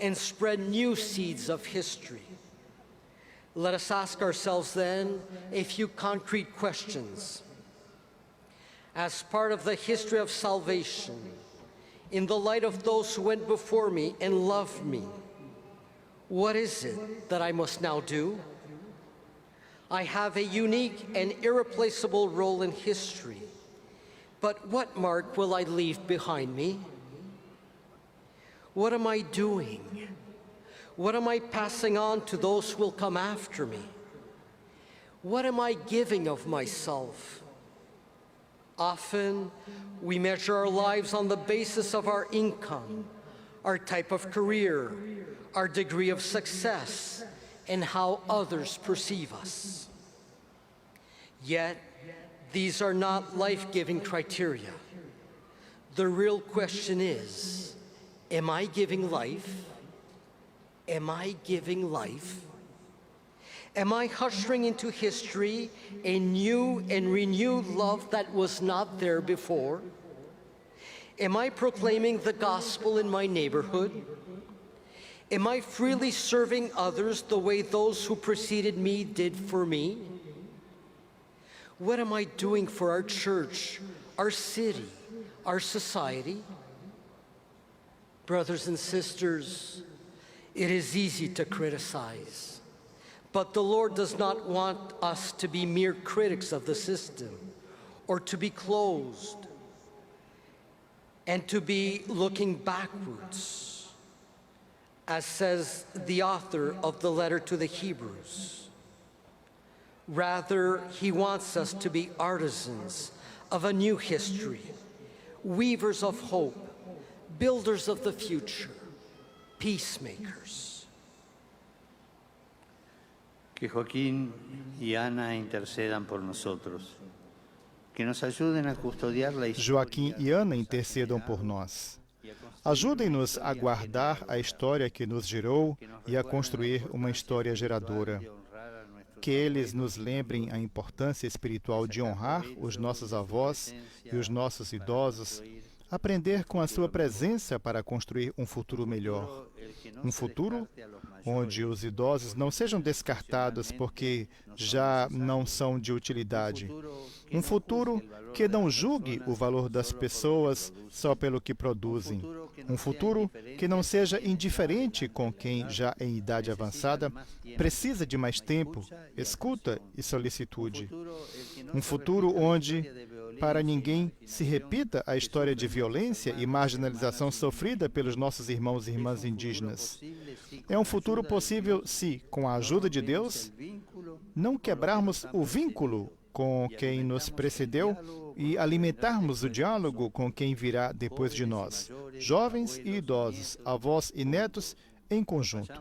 and spread new seeds of history. Let us ask ourselves then a few concrete questions. As part of the history of salvation, in the light of those who went before me and loved me, what is it that I must now do? I have a unique and irreplaceable role in history, but what mark will I leave behind me? What am I doing? What am I passing on to those who will come after me? What am I giving of myself? Often, we measure our lives on the basis of our income, our type of career, our degree of success, and how others perceive us. Yet, these are not life-giving criteria. The real question is, am I giving life? Am I giving life? Am I ushering into history a new and renewed love that was not there before? Am I proclaiming the gospel in my neighborhood? Am I freely serving others the way those who preceded me did for me? What am I doing for our church, our city, our society? Brothers and sisters, it is easy to criticize, but the Lord does not want us to be mere critics of the system or to be closed and to be looking backwards, as says the author of the letter to the Hebrews. Rather, he wants us to be artisans of a new history, weavers of hope, builders of the future, peacemakers. Que Joaquín y Ana intercedan por nosotros. Que nos ayuden a custodiar la Joaquim e Ana intercedam por nós. Ajudem-nos a guardar a história que nos gerou e a construir uma história geradora. Que eles nos lembrem a importância espiritual de honrar os nossos avós e os nossos idosos, aprender com a sua presença para construir um futuro melhor. Um futuro onde os idosos não sejam descartados porque já não são de utilidade. Um futuro que não julgue o valor das pessoas só pelo que produzem. Um futuro que não seja indiferente com quem já em idade avançada precisa de mais tempo, escuta e solicitude. Um futuro onde, para ninguém se repita a história de violência e marginalização sofrida pelos nossos irmãos e irmãs indígenas. É um futuro possível se, com a ajuda de Deus, não quebrarmos o vínculo com quem nos precedeu e alimentarmos o diálogo com quem virá depois de nós, jovens e idosos, avós e netos em conjunto.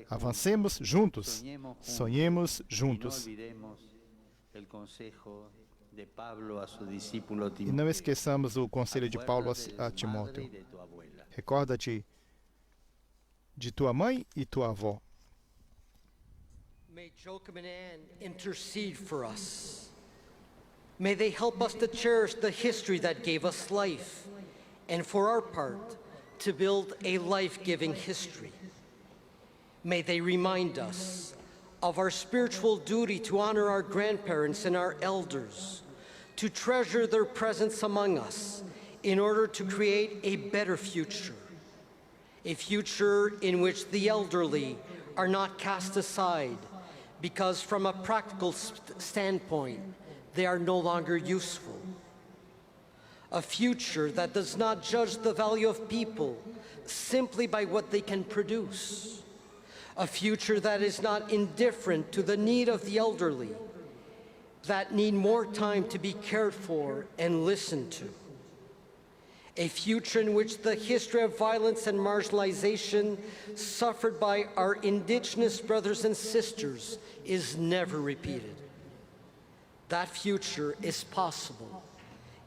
Avancemos juntos, sonhemos juntos. E não esqueçamos o conselho de Paulo a Timóteo. Recorda-te de tua mãe e tua avó. May Joachim and Anne intercede for us. May they help us to cherish the history that gave us life, and for our part, to build a life-giving history. May they remind us of our spiritual duty to honor our grandparents and our elders, to treasure their presence among us in order to create a better future, a future in which the elderly are not cast aside, because from a practical standpoint, they are no longer useful. A future that does not judge the value of people simply by what they can produce. A future that is not indifferent to the need of the elderly, that need more time to be cared for and listened to. A future in which the history of violence and marginalization suffered by our indigenous brothers and sisters is never repeated. That future is possible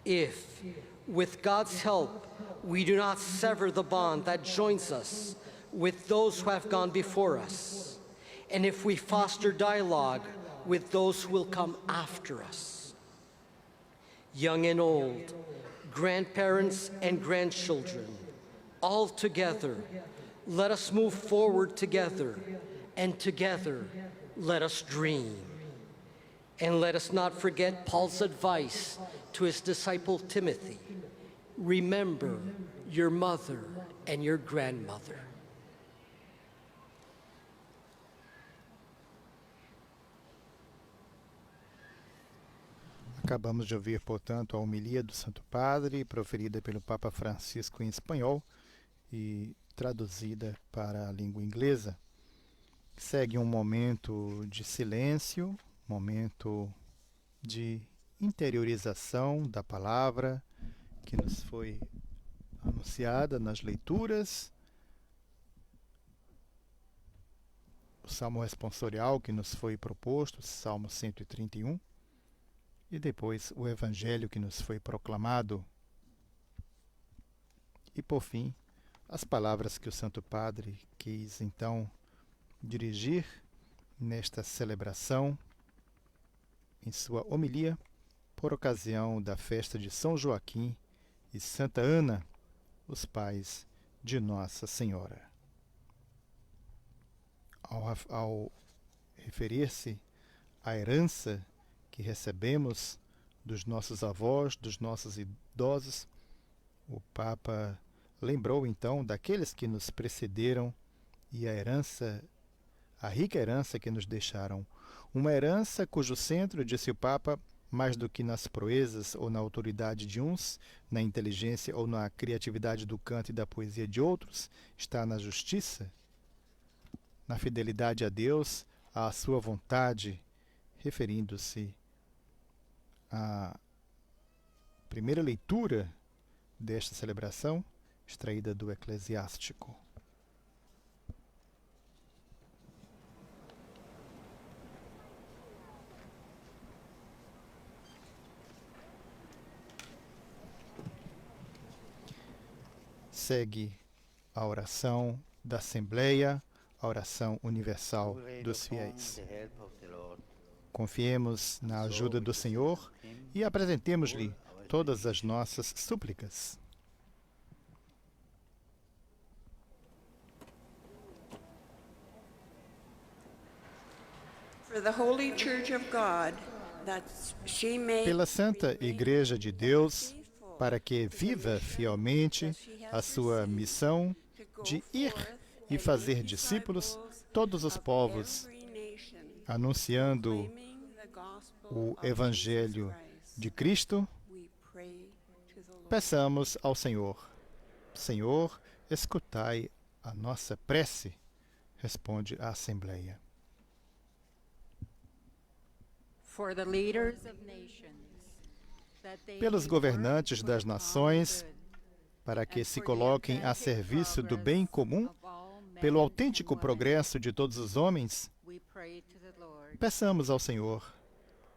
if, with God's help, we do not sever the bond that joins us with those who have gone before us, and if we foster dialogue with those who will come after us. Young and old, grandparents and grandchildren, all together, let us move forward together, and together, let us dream. And let us not forget Paul's advice to his disciple Timothy. Remember your mother and your grandmother. Acabamos de ouvir, portanto, a homilia do Santo Padre, proferida pelo Papa Francisco em espanhol e traduzida para a língua inglesa. Segue um momento de silêncio, momento de interiorização da palavra que nos foi anunciada nas leituras, o Salmo responsorial que nos foi proposto, Salmo 131, e depois o Evangelho que nos foi proclamado. E, por fim, as palavras que o Santo Padre quis, então, dirigir nesta celebração, em sua homilia, por ocasião da festa de São Joaquim e Santa Ana, os pais de Nossa Senhora. Ao referir-se à herança que recebemos dos nossos avós, dos nossos idosos, o Papa lembrou então daqueles que nos precederam e a rica herança que nos deixaram. Uma herança cujo centro, disse o Papa, mais do que nas proezas ou na autoridade de uns, na inteligência ou na criatividade do canto e da poesia de outros, está na justiça, na fidelidade a Deus, à sua vontade, referindo-se à primeira leitura desta celebração, extraída do Eclesiástico. Segue a oração da Assembleia, a oração universal dos fiéis. Confiemos na ajuda do Senhor e apresentemos-lhe todas as nossas súplicas. Pela Santa Igreja de Deus, para que viva fielmente a sua missão de ir e fazer discípulos todos os povos, anunciando o Evangelho de Cristo. Peçamos ao Senhor: Senhor, escutai a nossa prece, responde a Assembleia. Pelos governantes das nações, para que se coloquem a serviço do bem comum, pelo autêntico progresso de todos os homens, peçamos ao Senhor: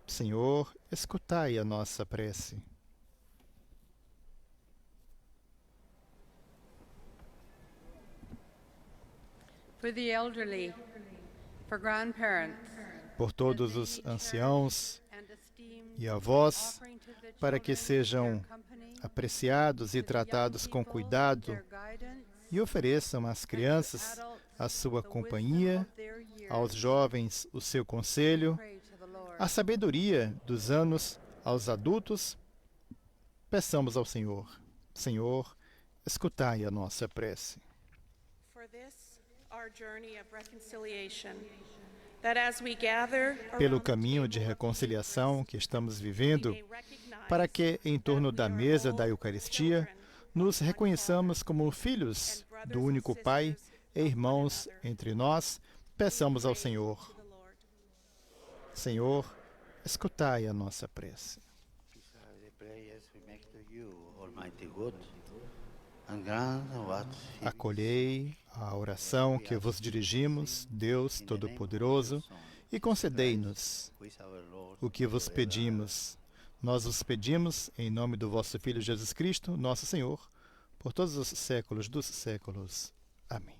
Senhor, escutai a nossa prece. Por todos os anciãos e avós, para que sejam apreciados e tratados com cuidado, e ofereçam às crianças a sua companhia, aos jovens o seu conselho, a sabedoria dos anos aos adultos. Peçamos ao Senhor: Senhor, escutai a nossa prece. Pelo caminho de reconciliação que estamos vivendo, para que, em torno da mesa da Eucaristia, nos reconheçamos como filhos do único Pai e irmãos entre nós, peçamos ao Senhor: Senhor, escutai a nossa prece. Acolhei a oração que vos dirigimos, Deus Todo-Poderoso, e concedei-nos o que vos pedimos. Nós vos pedimos, em nome do vosso Filho Jesus Cristo, nosso Senhor, por todos os séculos dos séculos. Amém.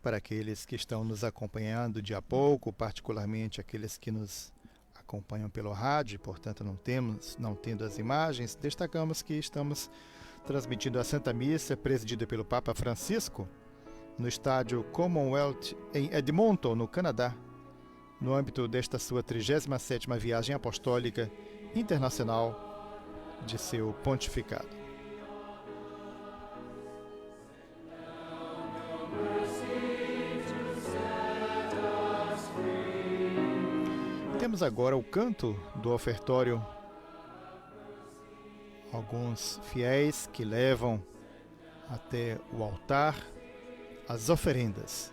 Para aqueles que estão nos acompanhando de a pouco, particularmente aqueles que nos acompanham pelo rádio, portanto não tendo as imagens, destacamos que estamos transmitindo a Santa Missa, presidida pelo Papa Francisco, no estádio Commonwealth, em Edmonton, no Canadá, no âmbito desta sua 37ª viagem apostólica internacional de seu pontificado. Temos agora o canto do ofertório. Alguns fiéis que levam até o altar as oferendas.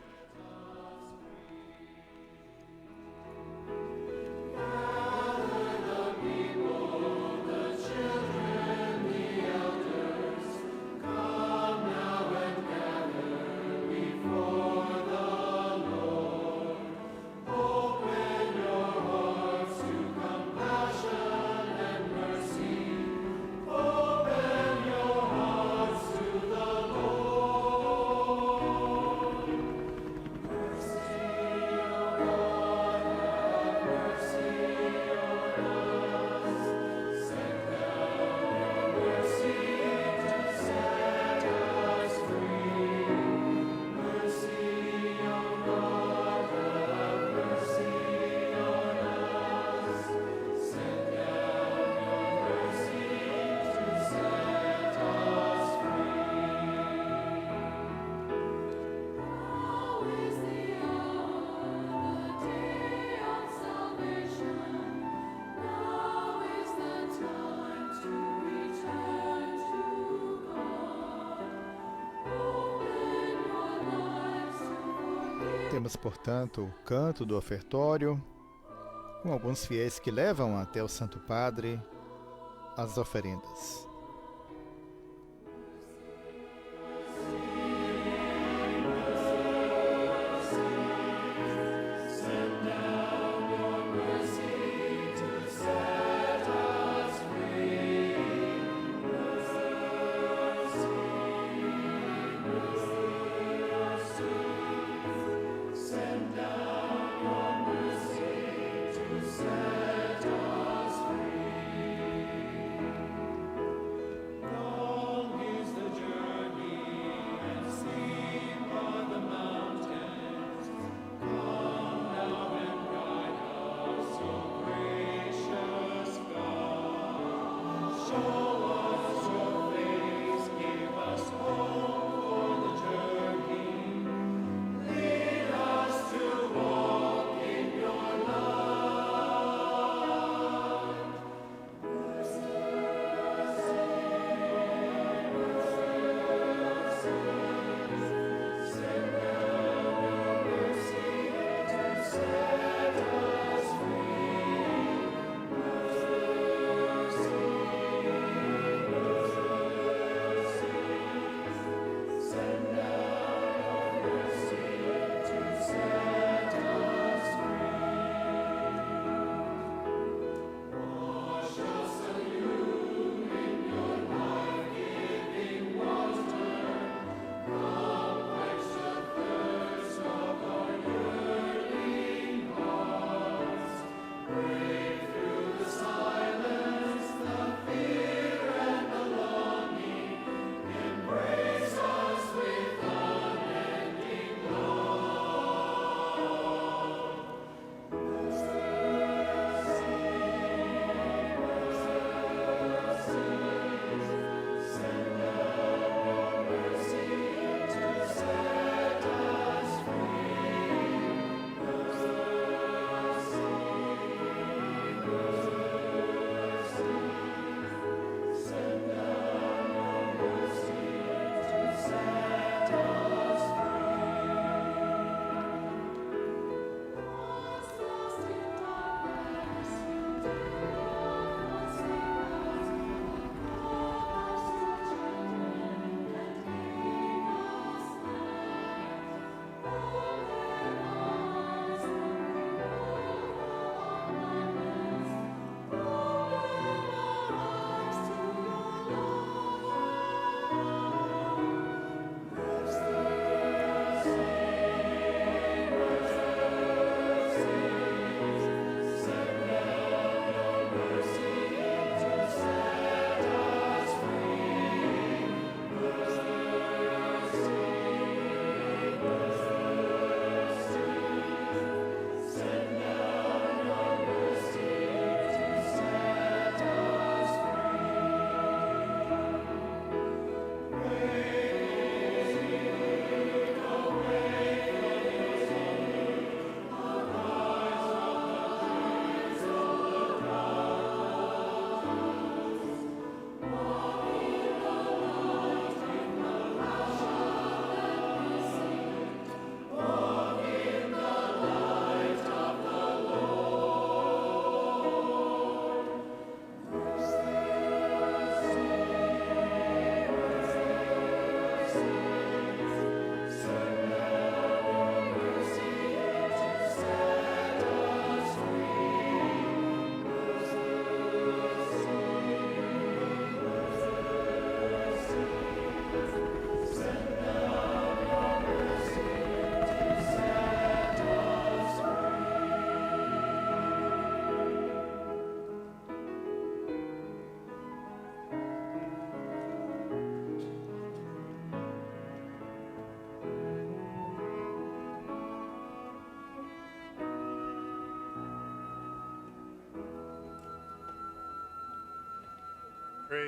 Temos, portanto, o canto do ofertório, com alguns fiéis que levam até o Santo Padre as oferendas.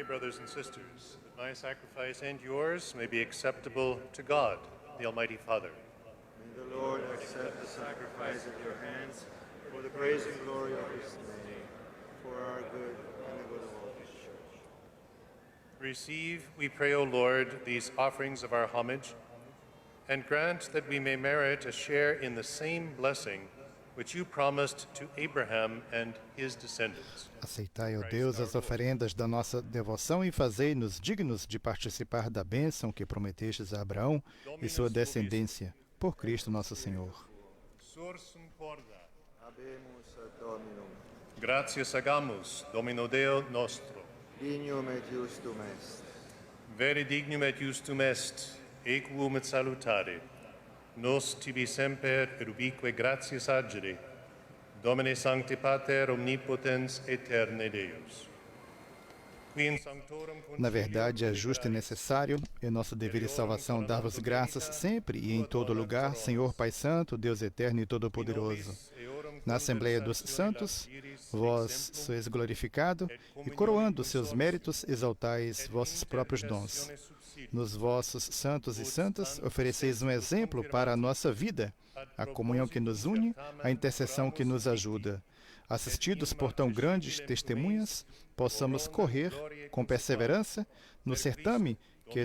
dear brothers and sisters, that my sacrifice and yours may be acceptable to God, the Almighty Father. May the Lord accept the sacrifice at your hands for the praise and glory of his name, for our good and the good of all his church. Receive, we pray, O Lord, these offerings of our homage, and grant that we may merit a share in the same blessing which you promised to Abraham and his descendants. Aceitai, ó Deus, as oferendas da nossa devoção e fazei-nos dignos de participar da bênção que prometestes a Abraão e sua descendência, por Cristo nosso Senhor. Sursum corda. Habemus ad Dominum. Gratias agamos, Domino Deo nostro. Dignum et justum est. Vere dignum et justum est, equum et salutare. Nos tibi semper et ubique gratias agere. Domine Sancte Pater omnipotens aeterne Deus. Qui in sanctorum Na verdade, é justo e necessário, em nosso dever e salvação, dar-vos graças sempre e em todo lugar, Senhor Pai Santo, Deus eterno e todo-poderoso. Na Assembleia dos Santos, vós sois glorificado e, coroando seus méritos, exaltais vossos próprios dons. Nos vossos santos e santas, ofereceis um exemplo para a nossa vida, a comunhão que nos une, a intercessão que nos ajuda. Assistidos por tão grandes testemunhas, possamos correr com perseverança no certame que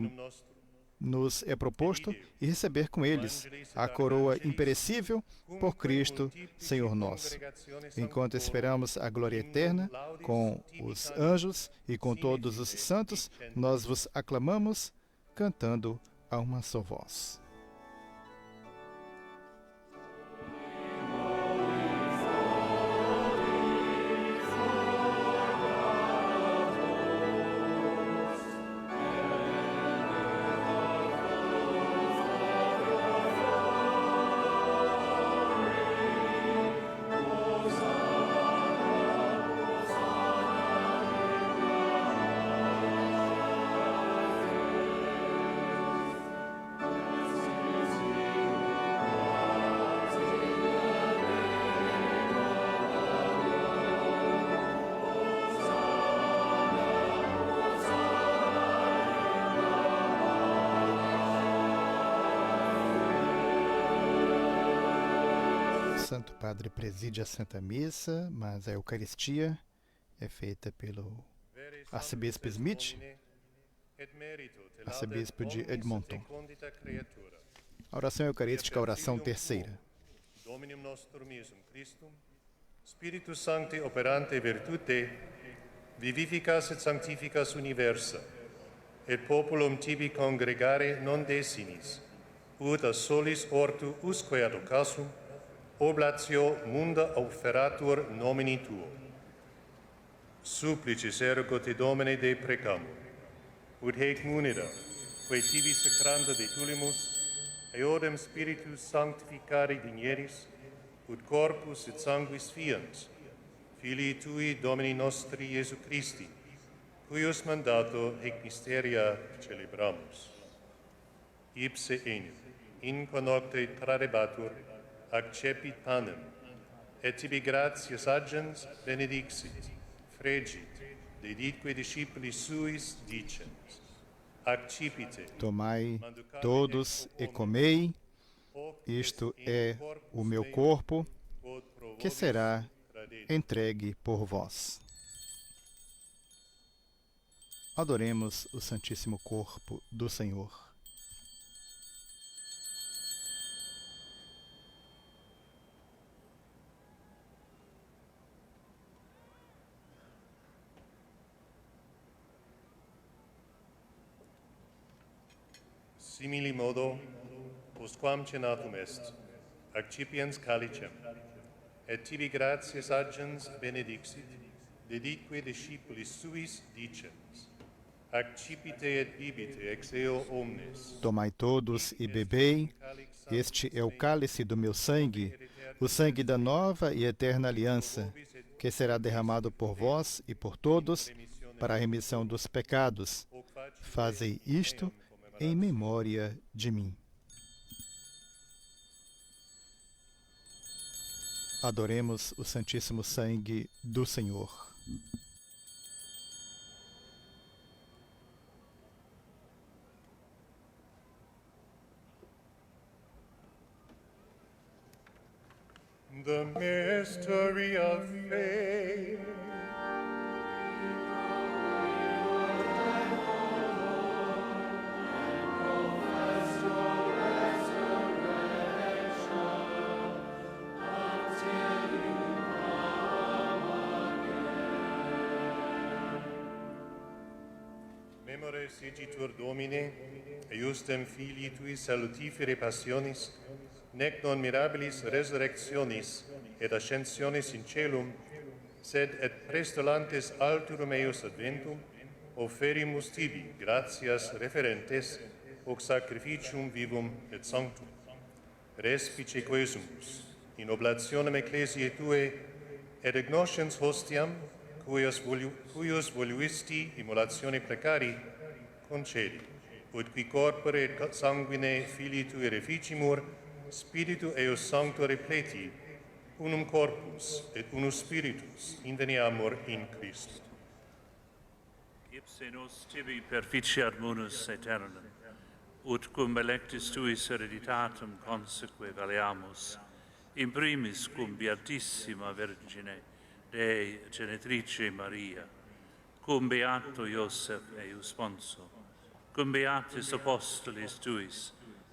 nos é proposto e receber com eles a coroa imperecível por Cristo, Senhor nosso. Enquanto esperamos a glória eterna com os anjos e com todos os santos, nós vos aclamamos cantando a uma só voz. O Santo Padre preside a Santa Missa, mas a Eucaristia é feita pelo arcebispo Smith, arcebispo de Edmonton. A oração eucarística, a oração terceira. Dominum nostrum Iesum Christum, Spiritus Sancte operante virtute, vivificas et sanctificas universa, et populum tibi congregare non desinis, ut a solis ortu usque ad occasum, oblatio munda offeratur nomini tuo. Supplicis ergo te Domine de precamur, ut haec munera, quae tibi sacranda de tulimus, eodem Spiritus sanctificare digneris, ut corpus et sanguis fiant, Filii Tui Domini nostri Iesu Christi, cuius mandato haec mysteria celebramus. Ipse enim, in qua nocte tradebatur, accepit panem, et tibi gratias agens benedixit, fregit, deditque discipulis suis dicens, accipite. Tomai todos e comei, isto é o meu corpo, que será entregue por vós. Adoremos o Santíssimo Corpo do Senhor. Simili modo, postquam cenatum est, accipiens calicem, et tibi gratias agens benedixit, deditque discipulis suis dicens, accipite et bibite ex eo omnes. Tomai todos e bebei, este é o cálice do meu sangue, o sangue da nova e eterna aliança, que será derramado por vós e por todos para a remissão dos pecados. Fazei isto em memória de mim. Adoremos o Santíssimo Sangue do Senhor. the mystery of faith. Memores igitur Domine, eiustem Filii Tui salutifere passionis, nec non mirabilis resurrectionis et ascensionis in celum, sed et prestolantes alterum eius adventum, oferimus tibi gratias referentes hoc sacrificium vivum et sanctum. Respice quesumus, in oblationem ecclesiae Tue, et agnoscens hostiam, cuius voluisti immolatione precari, concedi, ut qui corpore et sanguine Filii Tui reficimur, Spiritu eius sancto repleti, unum corpus et unus spiritus inveniamur in Christo. Ipse nos tibi perficiat munus aeternum, ut cum electis tuis hereditatem conseque valeamus, in primis cum Beatissima Virgine Dei Genetrice Maria, cum Beato Iosef eius Sponso, cum Beatis Apostolis tuis,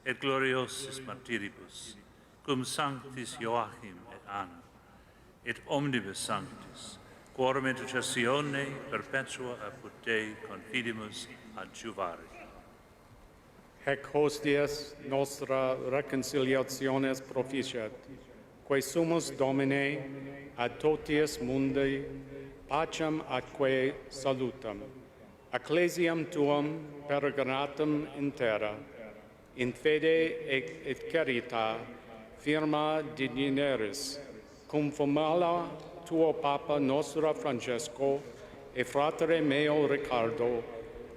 et gloriosis martiribus, cum sanctis Joachim et Anna, et omnibus sanctis, quorum intercessione perpetua apud Dei confidimus adjuvare. Hec hostias nostra reconciliationes proficiat, quae sumus Domine ad totius mundi pacem atque salutam, ecclesiam tuam peregrinatum in terra, in fede et carita firma digneris, cum formala tuo Papa nostra Francesco e fratere meo Riccardo,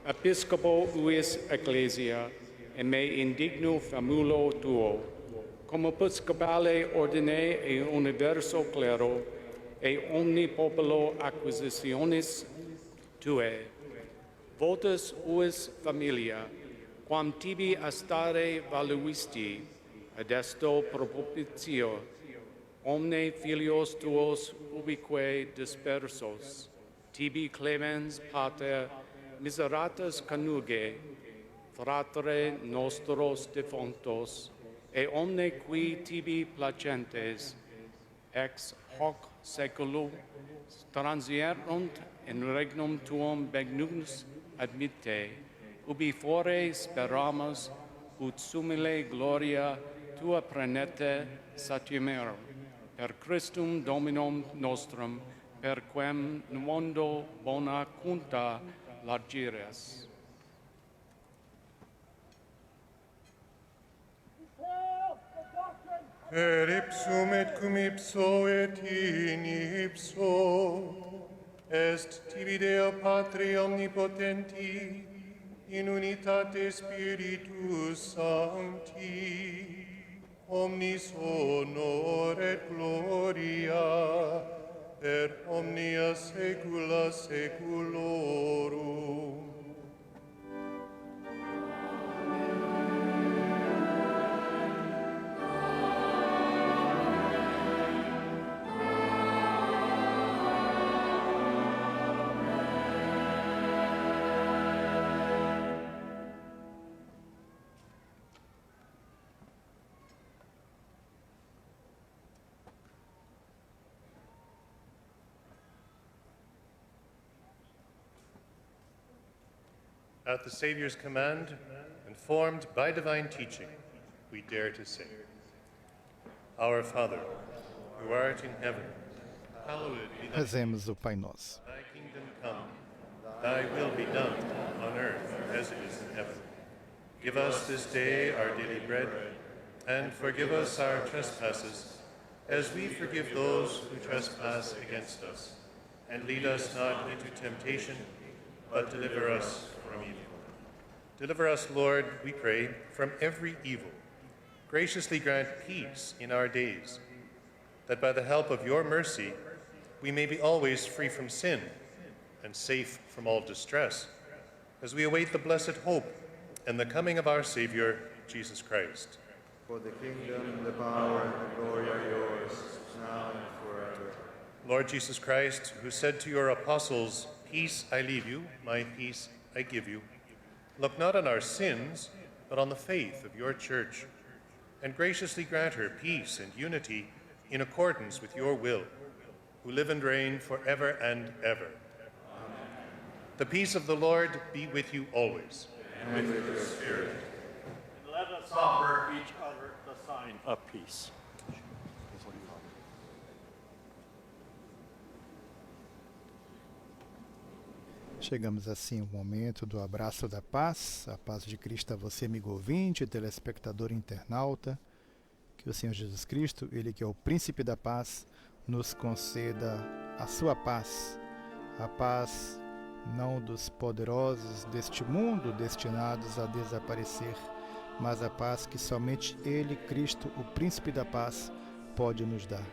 episcopo uis ecclesia, e me indigno famulo tuo, cum episcopale ordine e universo clero, e omni popolo acquisitionis tue. Votus uis familia, quam tibi astare valuisti, adesto propitio, omne filios tuos ubique dispersos, tibi clemens pater miseratus connuge, fratere nostros defunctos, e omne qui tibi placentes, ex hoc saeculum transierunt in regnum tuum benignus admitte, ubi fore speramus ut sumile gloria tua prenete satiumerum, per Christum Dominum nostrum, per quem mondo bona cunta largires. Per ipsum et cum ipso et in ipso est tibi Deo Patri omnipotenti in unitate Spiritus Sancti omnis honor et gloria per omnia saecula saeculorum. At the Savior's command, informed by divine teaching, we dare to say, Our Father, who art in heaven, hallowed be thy name. Rezemos o Pai Nosso. Thy kingdom come, thy will be done on earth as it is in heaven. Give us this day our daily bread, and forgive us our trespasses, as we forgive those who trespass against us. And lead us not into temptation, but deliver us from evil. Deliver us, Lord, we pray, from every evil. Graciously grant peace in our days, that by the help of your mercy we may be always free from sin and safe from all distress, as we await the blessed hope and the coming of our Savior, Jesus Christ. For the kingdom, the power, and the glory are yours, now and forever. Lord Jesus Christ, who said to your apostles, "Peace I leave you, my peace I give you," look not on our sins, but on the faith of your church, and graciously grant her peace and unity in accordance with your will, who live and reign forever and ever. Amen. The peace of the Lord be with you always. And with your spirit. And let us offer each other the sign of peace. Chegamos assim ao momento do abraço da paz. A paz de Cristo a você, amigo ouvinte, telespectador internauta. Que o Senhor Jesus Cristo, Ele que é o príncipe da paz, nos conceda a sua paz. A paz não dos poderosos deste mundo destinados a desaparecer, mas a paz que somente Ele, Cristo, o príncipe da paz, pode nos dar.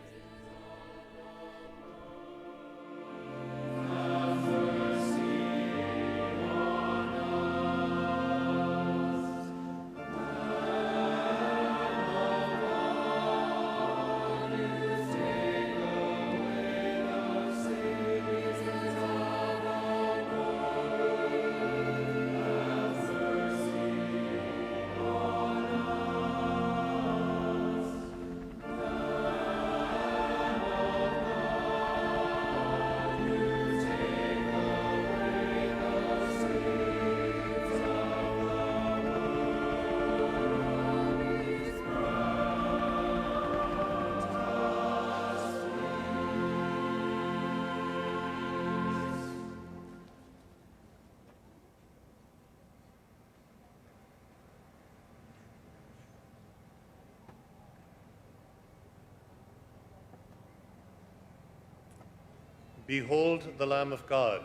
Behold the Lamb of God.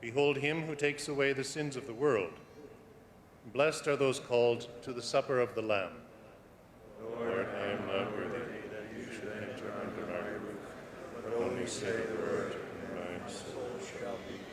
Behold him who takes away the sins of the world. Blessed are those called to the supper of the Lamb. Lord, I am not worthy that you should enter under my roof, but only say the word, and my soul shall be healed.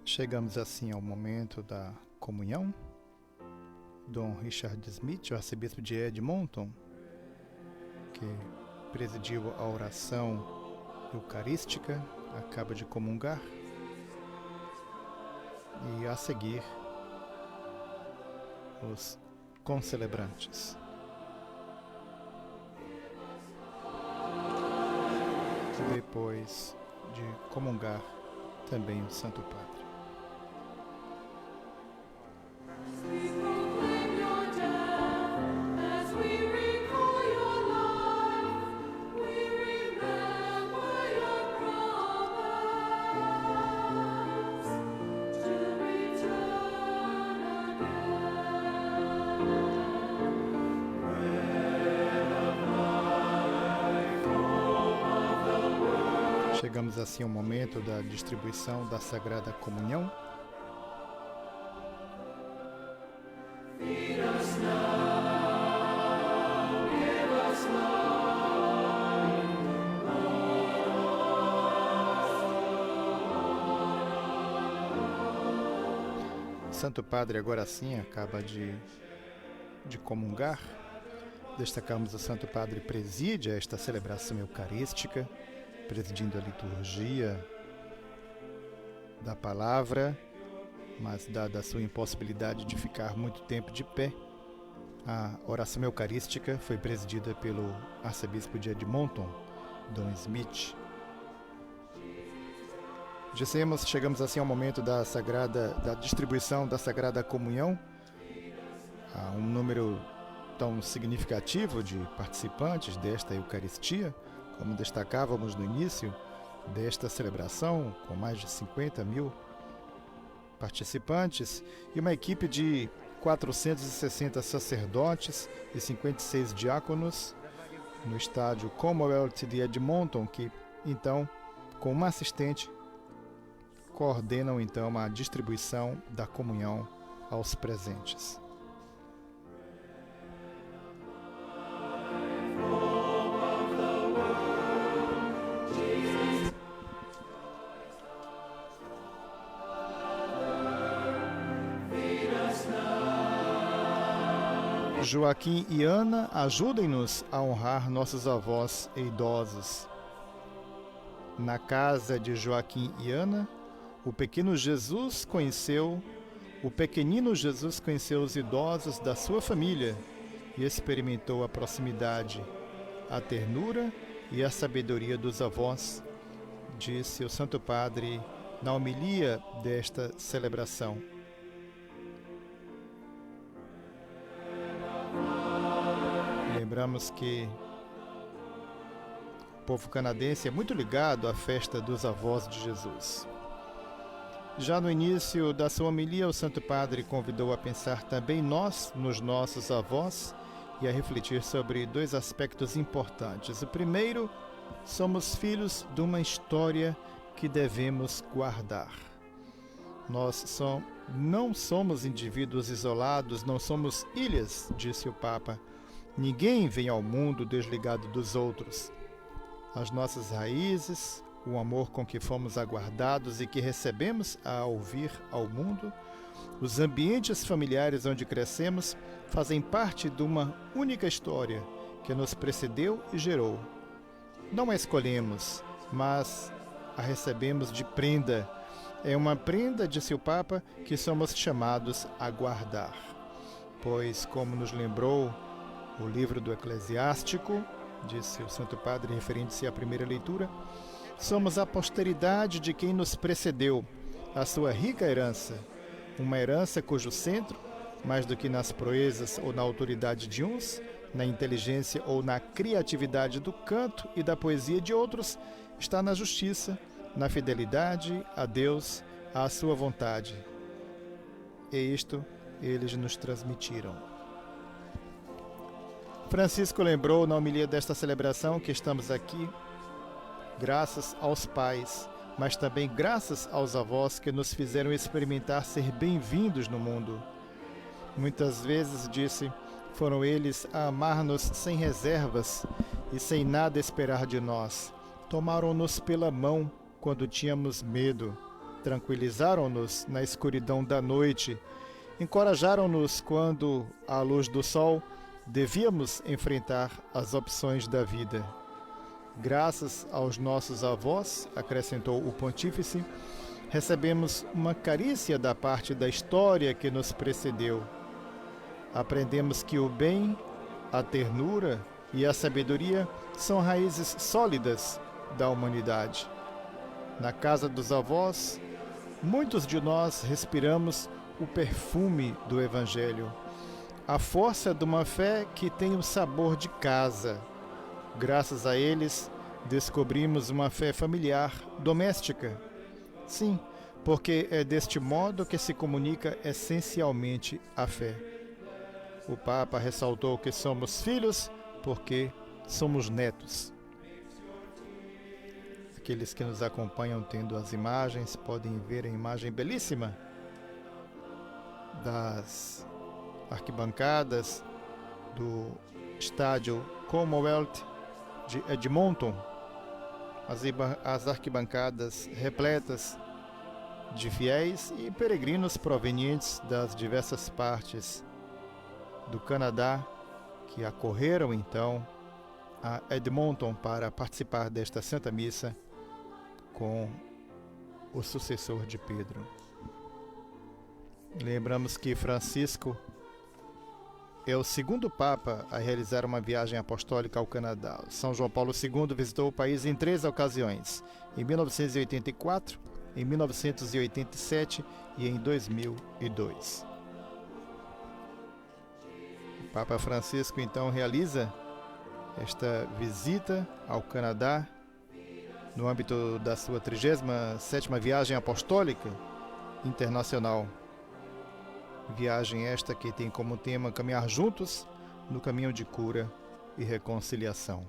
Chegamos assim ao momento da comunhão. Dom Richard Smith, o arcebispo de Edmonton, que presidiu a oração eucarística, acaba de comungar. E a seguir, os concelebrantes. Depois de comungar, também o Santo Padre. Chegamos assim ao momento da distribuição da Sagrada Comunhão. Santo Padre agora sim acaba de comungar. Destacamos o Santo Padre preside esta celebração eucarística, presidindo a liturgia da palavra, mas dada a sua impossibilidade de ficar muito tempo de pé, a oração eucarística foi presidida pelo arcebispo de Edmonton, Dom Smith. Chegamos assim ao momento da distribuição da Sagrada Comunhão. Há um número tão significativo de participantes desta Eucaristia, como destacávamos no início desta celebração, com mais de 50 mil participantes e uma equipe de 460 sacerdotes e 56 diáconos, no estádio Commonwealth de Edmonton, que então, com uma assistente, coordenam então a distribuição da comunhão aos presentes. Joaquim e Ana, ajudem-nos a honrar nossos avós e idosos. Na casa de Joaquim e Ana, o pequenino Jesus conheceu os idosos da sua família e experimentou a proximidade, a ternura e a sabedoria dos avós, disse o Santo Padre na homilia desta celebração. Lembramos que o povo canadense é muito ligado à festa dos avós de Jesus. Já no início da sua homilia, o Santo Padre convidou a pensar também nos nossos avós e a refletir sobre dois aspectos importantes. O primeiro, somos filhos de uma história que devemos guardar. Nós não somos indivíduos isolados, não somos ilhas, disse o Papa. Ninguém vem ao mundo desligado dos outros. As nossas raízes, o amor com que fomos aguardados e que recebemos ao vir ao mundo, os ambientes familiares onde crescemos fazem parte de uma única história que nos precedeu e gerou. Não a escolhemos, mas a recebemos de prenda. É uma prenda, disse o Papa, que somos chamados a guardar. Pois, como nos lembrou o livro do Eclesiástico, disse o Santo Padre, referindo-se à primeira leitura, somos a posteridade de quem nos precedeu, a sua rica herança, uma herança cujo centro, mais do que nas proezas ou na autoridade de uns, na inteligência ou na criatividade do canto e da poesia de outros, está na justiça, na fidelidade a Deus, à sua vontade. E isto eles nos transmitiram. Francisco lembrou na homilia desta celebração que estamos aqui graças aos pais, mas também graças aos avós que nos fizeram experimentar ser bem-vindos no mundo. Muitas vezes, disse, foram eles a amar-nos sem reservas e sem nada esperar de nós. Tomaram-nos pela mão quando tínhamos medo, tranquilizaram-nos na escuridão da noite, encorajaram-nos quando, à luz do sol, devíamos enfrentar as opções da vida. Graças aos nossos avós, acrescentou o pontífice, recebemos uma carícia da parte da história que nos precedeu. Aprendemos que o bem, a ternura e a sabedoria são raízes sólidas da humanidade. Na casa dos avós, muitos de nós respiramos o perfume do Evangelho, a força de uma fé que tem o sabor de casa. Graças a eles, descobrimos uma fé familiar, doméstica. Sim, porque é deste modo que se comunica essencialmente a fé. O Papa ressaltou que somos filhos porque somos netos. Aqueles que nos acompanham tendo as imagens podem ver a imagem belíssima das arquibancadas do estádio Commonwealth de Edmonton, as arquibancadas repletas de fiéis e peregrinos provenientes das diversas partes do Canadá que acorreram então a Edmonton para participar desta Santa Missa com o sucessor de Pedro. Lembramos que Francisco é o segundo Papa a realizar uma viagem apostólica ao Canadá. São João Paulo II visitou o país em 3 ocasiões, em 1984, em 1987 e em 2002. O Papa Francisco então realiza esta visita ao Canadá no âmbito da sua 37ª viagem apostólica internacional. Viagem esta que tem como tema caminhar juntos no caminho de cura e reconciliação.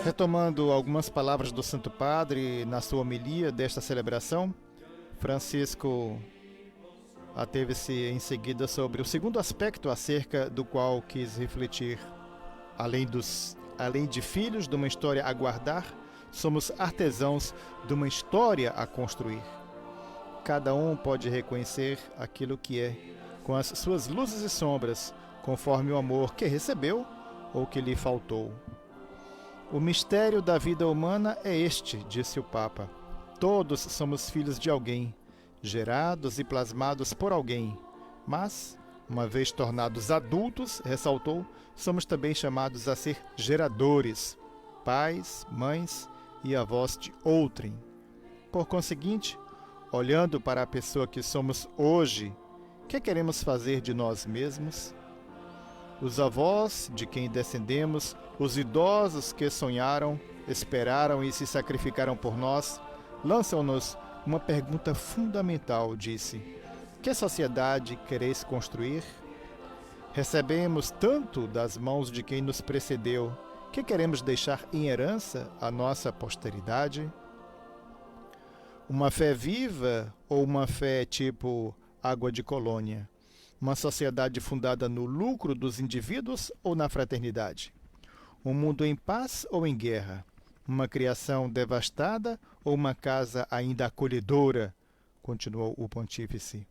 Retomando algumas palavras do Santo Padre na sua homilia desta celebração, Francisco ateve-se em seguida sobre o segundo aspecto acerca do qual quis refletir. Além de filhos de uma história a guardar, somos artesãos de uma história a construir. Cada um pode reconhecer aquilo que é, com as suas luzes e sombras, conforme o amor que recebeu ou que lhe faltou. O mistério da vida humana é este, disse o Papa. Todos somos filhos de alguém, gerados e plasmados por alguém. Mas, uma vez tornados adultos, ressaltou, somos também chamados a ser geradores, pais, mães e avós de outrem. Por conseguinte, olhando para a pessoa que somos hoje, o que queremos fazer de nós mesmos? Os avós de quem descendemos, os idosos que sonharam, esperaram e se sacrificaram por nós, lançam-nos uma pergunta fundamental, disse. Que sociedade quereis construir? Recebemos tanto das mãos de quem nos precedeu, que queremos deixar em herança à nossa posteridade? Uma fé viva ou uma fé tipo água de colônia? Uma sociedade fundada no lucro dos indivíduos ou na fraternidade? Um mundo em paz ou em guerra? Uma criação devastada ou uma casa ainda acolhedora? Continuou o pontífice.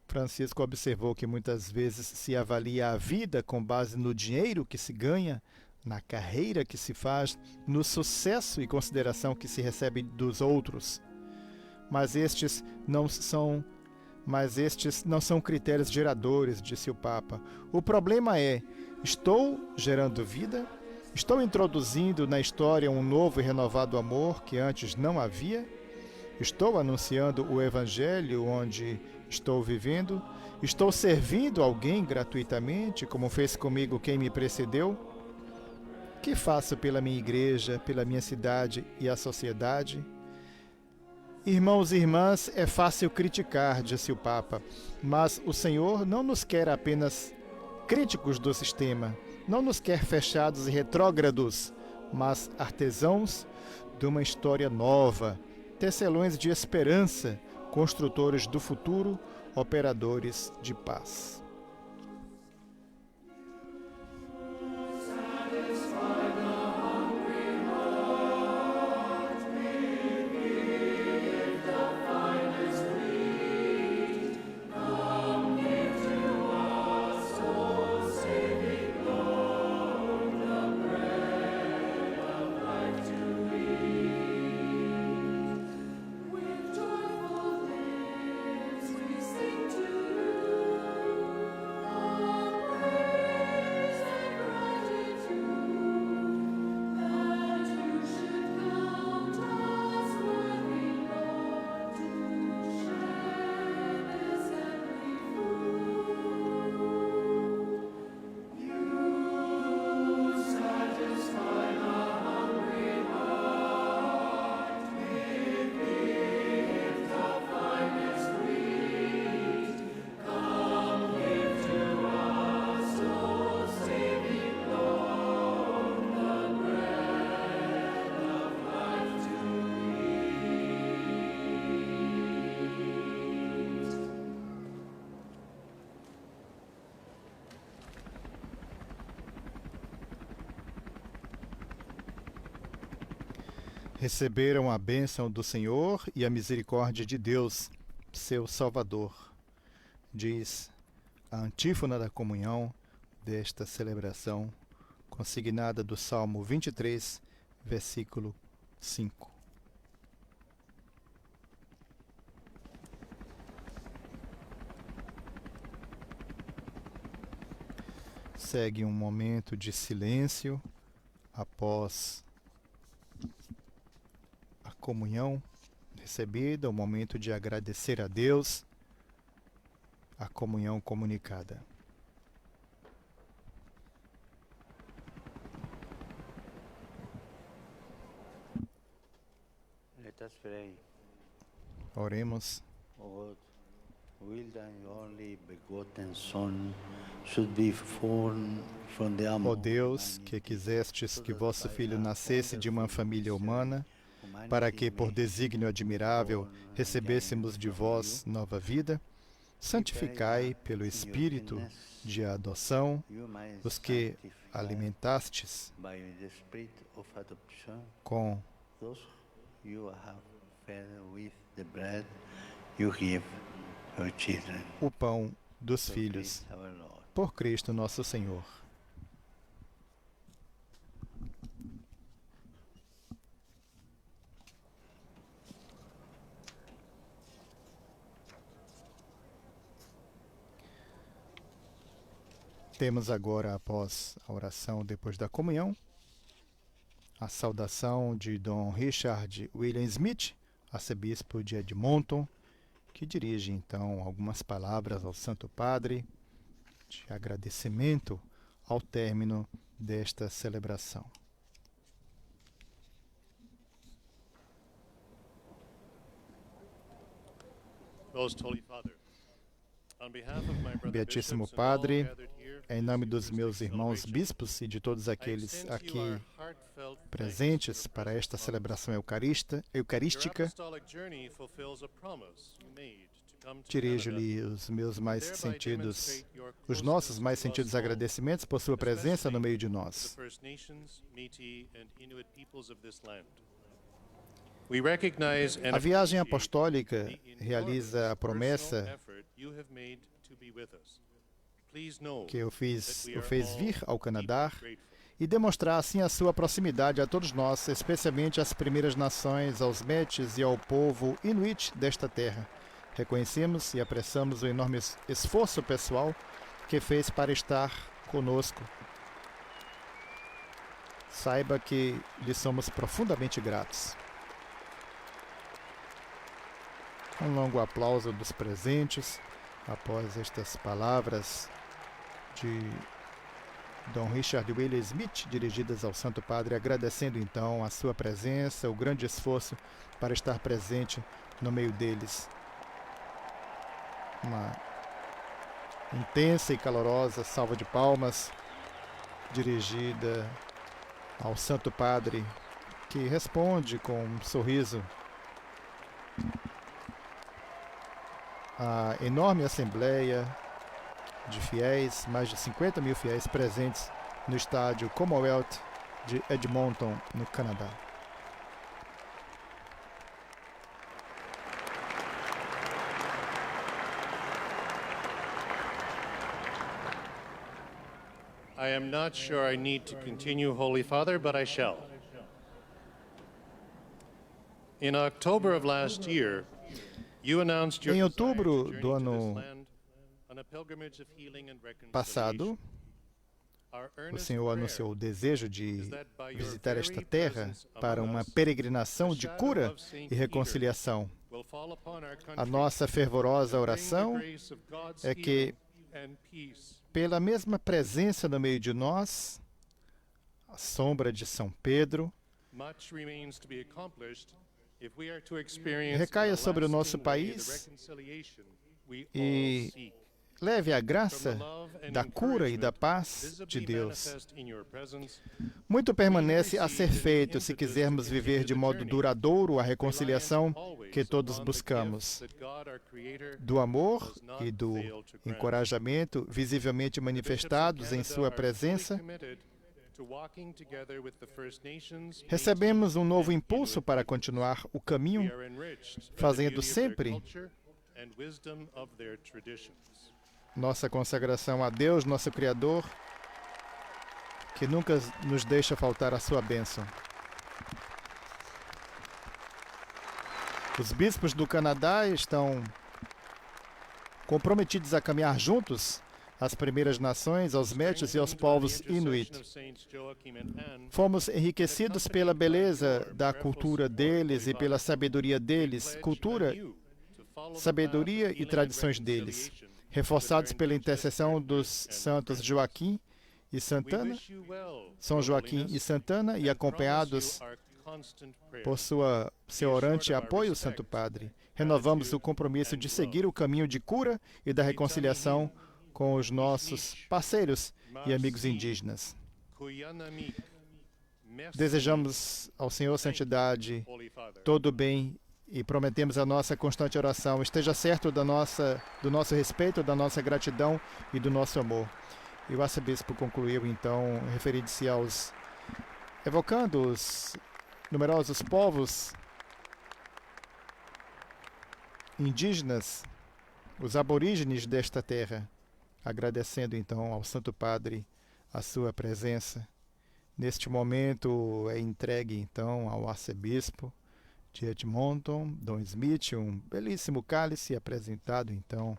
Francisco observou que muitas vezes se avalia a vida com base no dinheiro que se ganha, na carreira que se faz, no sucesso e consideração que se recebe dos outros. Mas estes não são critérios geradores, disse o Papa. O problema é, estou gerando vida? Estou introduzindo na história um novo e renovado amor que antes não havia? Estou anunciando o Evangelho onde estou vivendo? Estou servindo alguém gratuitamente, como fez comigo quem me precedeu? O que faço pela minha igreja, pela minha cidade e a sociedade? Irmãos e irmãs, é fácil criticar, disse o Papa, mas o Senhor não nos quer apenas críticos do sistema, não nos quer fechados e retrógrados, mas artesãos de uma história nova, tecelões de esperança, construtores do futuro, operadores de paz. Receberam a bênção do Senhor e a misericórdia de Deus, seu Salvador, diz a antífona da comunhão desta celebração, consignada do Salmo 23, versículo 5. Segue um momento de silêncio após a comunhão recebida, o momento de agradecer a Deus, a comunhão comunicada. Let us pray. Oremos. O will thy only begotten Son should be born from the Ó Deus, que quisestes que vosso Filho nascesse de uma família humana, para que, por desígnio admirável, recebêssemos de vós nova vida, santificai pelo Espírito de adoção os que alimentastes com o pão dos filhos, por Cristo nosso Senhor. Temos agora, após a oração depois da comunhão, a saudação de Dom Richard William Smith, arcebispo de Edmonton, que dirige então algumas palavras ao Santo Padre de agradecimento ao término desta celebração. Beatíssimo Padre, em nome dos meus irmãos bispos e de todos aqueles aqui presentes para esta celebração eucarística, dirijo-lhe os nossos mais sentidos agradecimentos por sua presença no meio de nós. A viagem apostólica realiza a promessa que o fez vir ao Canadá e demonstrar assim a sua proximidade a todos nós, especialmente às primeiras nações, aos Métis e ao povo Inuit desta terra. Reconhecemos e apreciamos o enorme esforço pessoal que fez para estar conosco. Saiba que lhe somos profundamente gratos. Um longo aplauso dos presentes após estas palavras de Dom Richard William Smith, dirigidas ao Santo Padre, agradecendo então a sua presença, o grande esforço para estar presente no meio deles. Uma intensa e calorosa salva de palmas dirigida ao Santo Padre, que responde com um sorriso a enorme assembleia de fiéis, mais de 50 mil fiéis presentes no estádio Commonwealth de Edmonton, no Canadá. I am not sure I need to continue, Holy Father, but I shall. In October of last year, you announced your Em desire to outubro journey do to ano this land on a pilgrimage of healing and passado, reconciliation. Our o earnest Senhor prayer anunciou o desejo de is that by your visitar esta very terra presence para among uma us, peregrinação the de shadow cura of Saint e Peter reconciliação. will fall upon our country A nossa fervorosa and bring the oração grace of God's é que, healing and peace. pela mesma presença no meio de nós, a sombra de São Pedro, Much remains to be accomplished if we are to experience recaia in a sobre o nosso lasting way the país reconciliation we e all seek. leve a From graça the love and da cura e da encouragement paz de visibly Deus. manifest in your presence, Muito permanece a ser feito se quisermos viver de modo duradouro a reconciliação que todos buscamos. that God, our Creator, Do amor does not e do fail to grant. encorajamento visivelmente The bishops of manifestados em Canada sua are fully presença, committed to walking together with the First Nations, recebemos um novo Métis, impulso Inuit para peoples. continuar o We caminho, are enriched by the fazendo beauty of sempre their culture and wisdom of their traditions. nossa consagração a Deus, nosso Criador, que nunca nos deixa faltar a sua bênção. Os bispos do Canadá estão comprometidos a caminhar juntos às primeiras nações, aos Métis e aos povos Inuit. Fomos enriquecidos pela beleza da cultura deles e pela sabedoria deles, cultura, sabedoria e tradições deles, reforçados pela intercessão dos santos Joaquim e Santana, São Joaquim e Santana, e acompanhados por seu orante apoio, Santo Padre. Renovamos o compromisso de seguir o caminho de cura e da reconciliação com os nossos parceiros e amigos indígenas. Desejamos ao Senhor Santidade todo o bem e prometemos a nossa constante oração. Esteja certo do nosso respeito, da nossa gratidão e do nosso amor. E o arcebispo concluiu, então, referindo-se evocando os numerosos povos indígenas, os aborígenes desta terra, agradecendo, então, ao Santo Padre a sua presença. Neste momento é entregue, então, ao arcebispo de Edmonton, Dom Smith, um belíssimo cálice apresentado, então,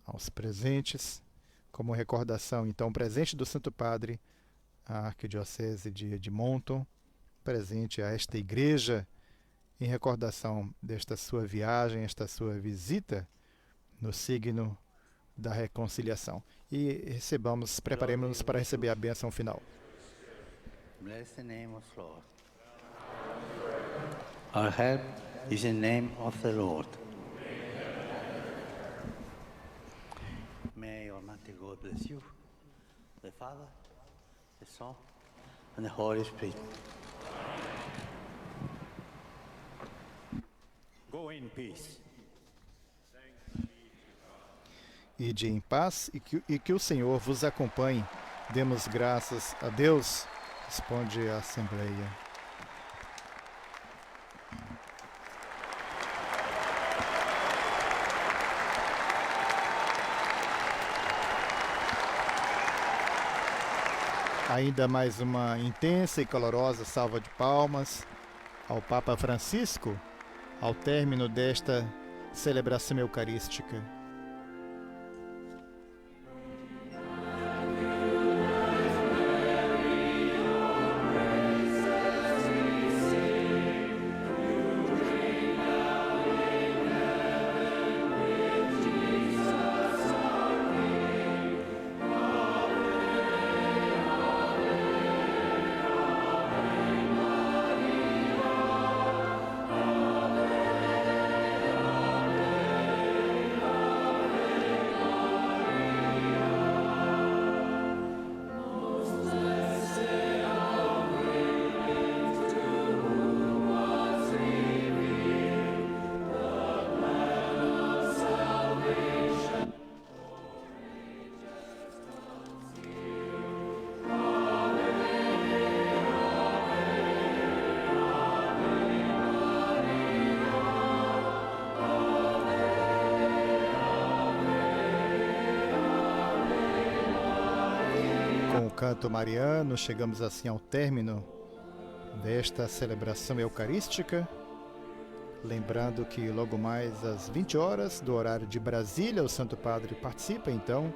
aos presentes, como recordação, então, presente do Santo Padre, à Arquidiocese de Edmonton, presente a esta igreja, em recordação desta sua viagem, esta sua visita no signo da reconciliação. E preparemos-nos para receber a bênção final. Bless the name of the Lord. Our help is in the name of the Lord. May Almighty God bless you, the Father, the Son, and the Holy Spirit. Go in peace. Ide em paz e que o Senhor vos acompanhe. Demos graças a Deus, responde a Assembleia. Ainda mais uma intensa e calorosa salva de palmas ao Papa Francisco, ao término desta celebração eucarística. Canto mariano, chegamos assim ao término desta celebração eucarística, lembrando que logo mais às 20 horas do horário de Brasília, o Santo Padre participa então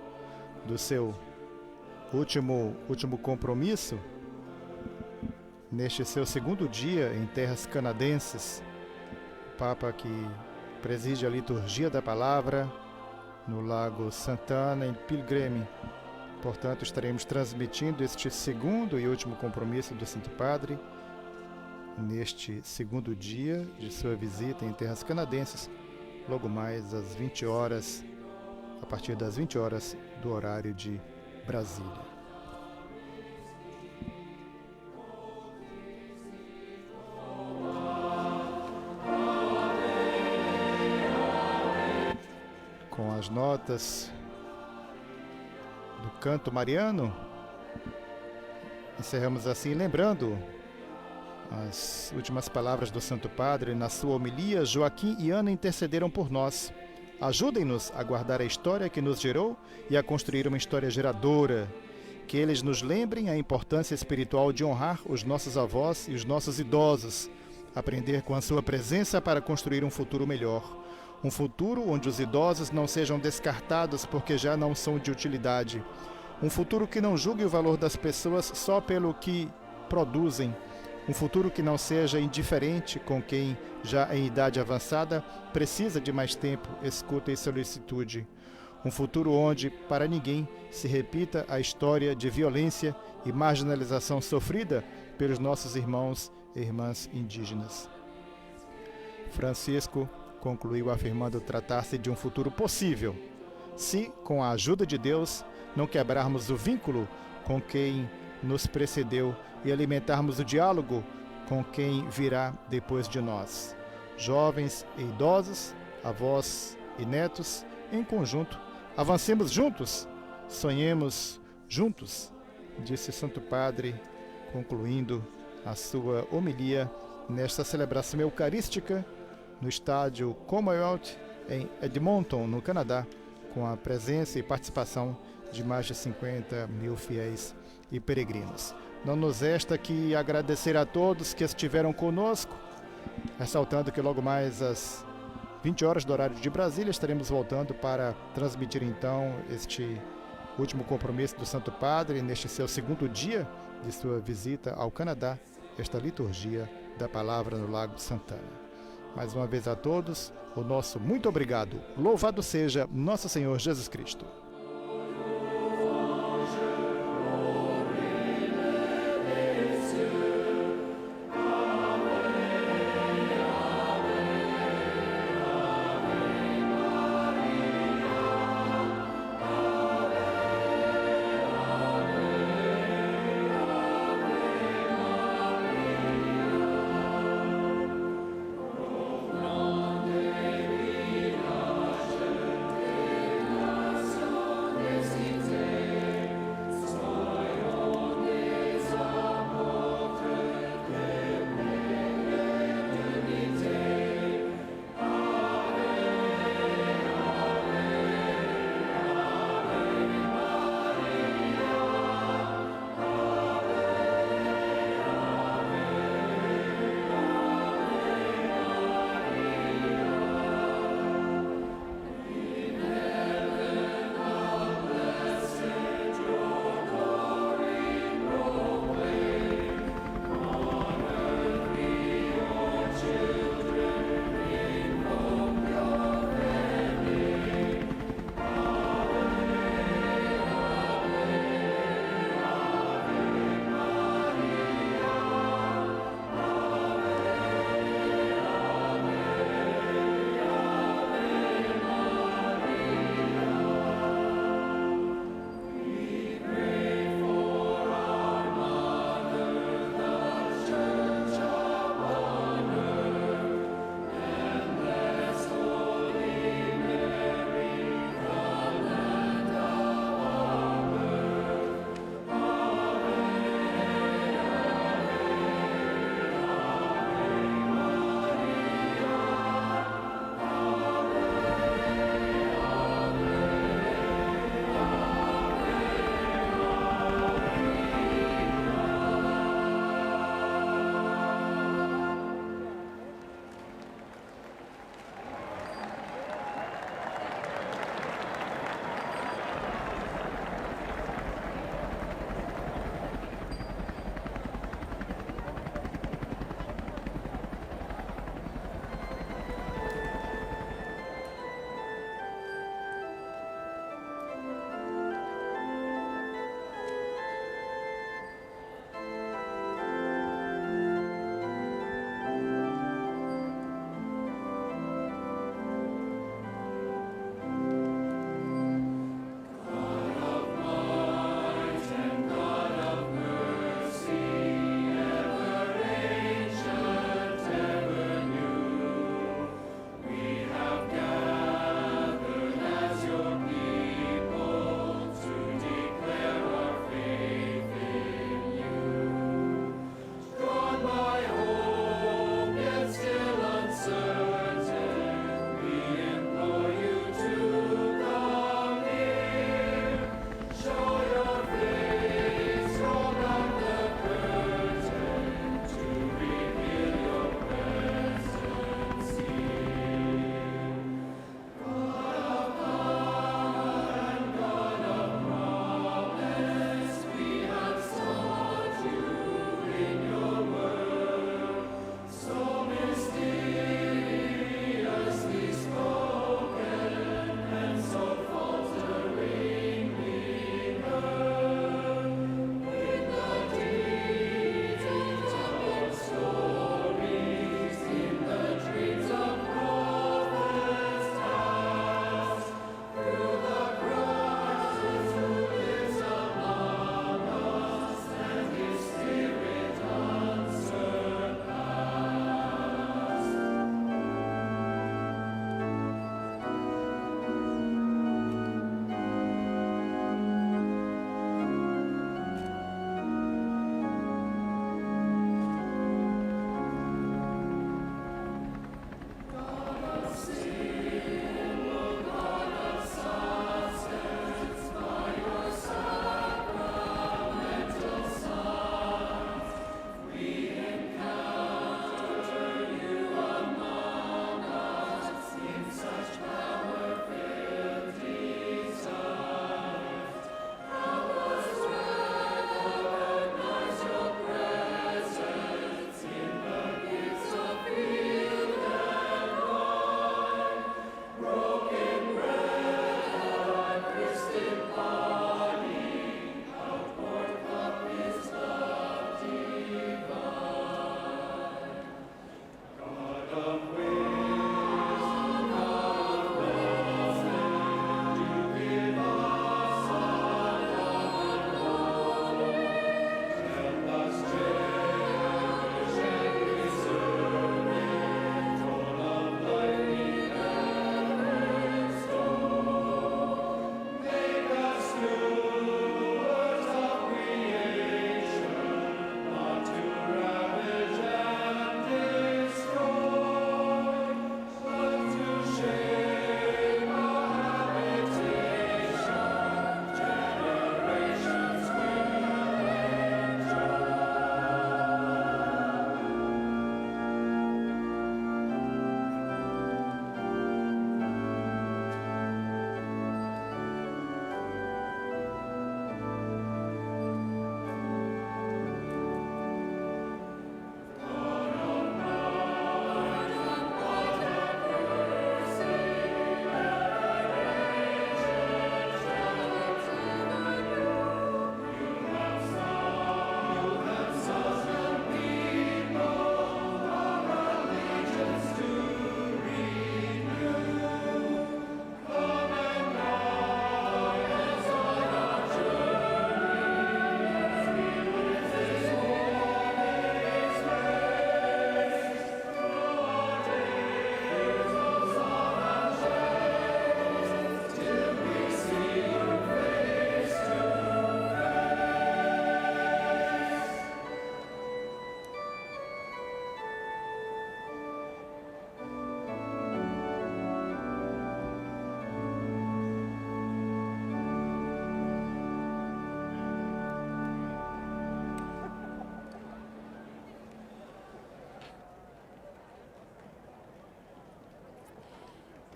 do seu último compromisso neste seu segundo dia em terras canadenses. O Papa que preside a liturgia da palavra no Lago Santana, em Pilgrim. Portanto, estaremos transmitindo este segundo e último compromisso do Santo Padre neste segundo dia de sua visita em terras canadenses, logo mais às 20 horas, a partir das 20 horas do horário de Brasília. Com as notas do canto mariano, encerramos assim lembrando as últimas palavras do Santo Padre. Na sua homilia, Joaquim e Ana intercederam por nós. Ajudem-nos a guardar a história que nos gerou e a construir uma história geradora. Que eles nos lembrem a importância espiritual de honrar os nossos avós e os nossos idosos, aprender com a sua presença para construir um futuro melhor. Um futuro onde os idosos não sejam descartados porque já não são de utilidade. Um futuro que não julgue o valor das pessoas só pelo que produzem. Um futuro que não seja indiferente com quem, já em idade avançada, precisa de mais tempo, escuta e solicitude. Um futuro onde, para ninguém, se repita a história de violência e marginalização sofrida pelos nossos irmãos e irmãs indígenas. Francisco concluiu afirmando tratar-se de um futuro possível, se, com a ajuda de Deus, não quebrarmos o vínculo com quem nos precedeu e alimentarmos o diálogo com quem virá depois de nós. Jovens e idosos, avós e netos, em conjunto, avancemos juntos, sonhemos juntos, disse Santo Padre, concluindo a sua homilia nesta celebração eucarística no estádio Commonwealth, em Edmonton, no Canadá, com a presença e participação de mais de 50 mil fiéis e peregrinos. Não nos resta que agradecer a todos que estiveram conosco, ressaltando que logo mais às 20 horas do horário de Brasília estaremos voltando para transmitir então este último compromisso do Santo Padre neste seu segundo dia de sua visita ao Canadá, esta liturgia da Palavra no Lago de Santana. Mais uma vez a todos, o nosso muito obrigado. Louvado seja nosso Senhor Jesus Cristo.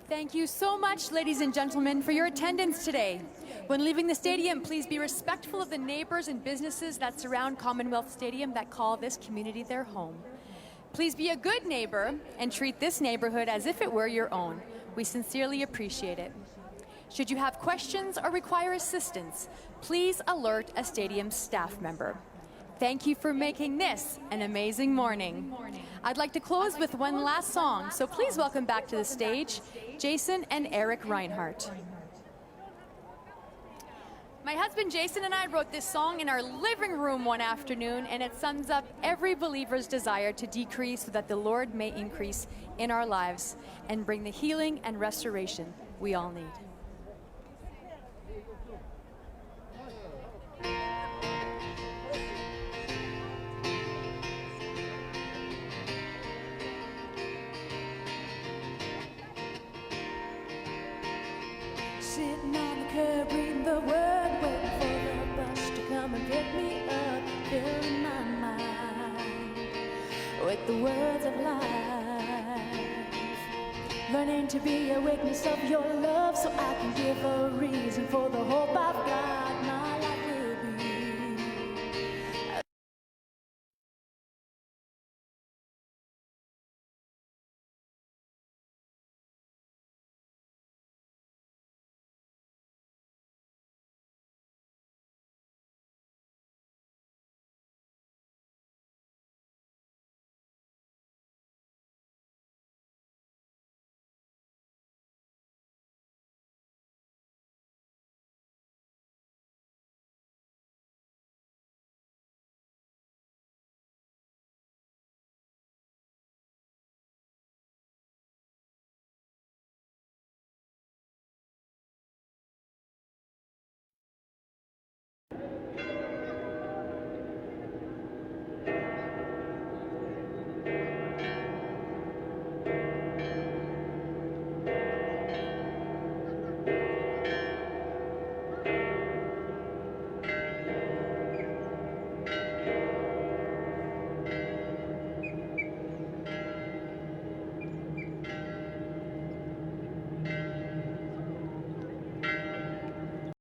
Thank you so much, ladies and gentlemen, for your attendance today. When leaving the stadium, please be respectful of the neighbors and businesses that surround Commonwealth Stadium that call this community their home. Please be a good neighbor and treat this neighborhood as if it were your own. We sincerely appreciate it. Should you have questions or require assistance, please alert a stadium staff member. Thank you for making this an amazing morning. I'd like to close with one last song, so please welcome back to the stage Jason and Eric Reinhardt. My husband Jason and I wrote this song in our living room one afternoon, and it sums up every believer's desire to decrease so that the Lord may increase in our lives and bring the healing and restoration we all need. Sitting on the curb, reading the word, waiting for the bus to come and pick me up, filling my mind with the words of life. Learning to be a witness of your love so I can give a reason for the hope I've got. My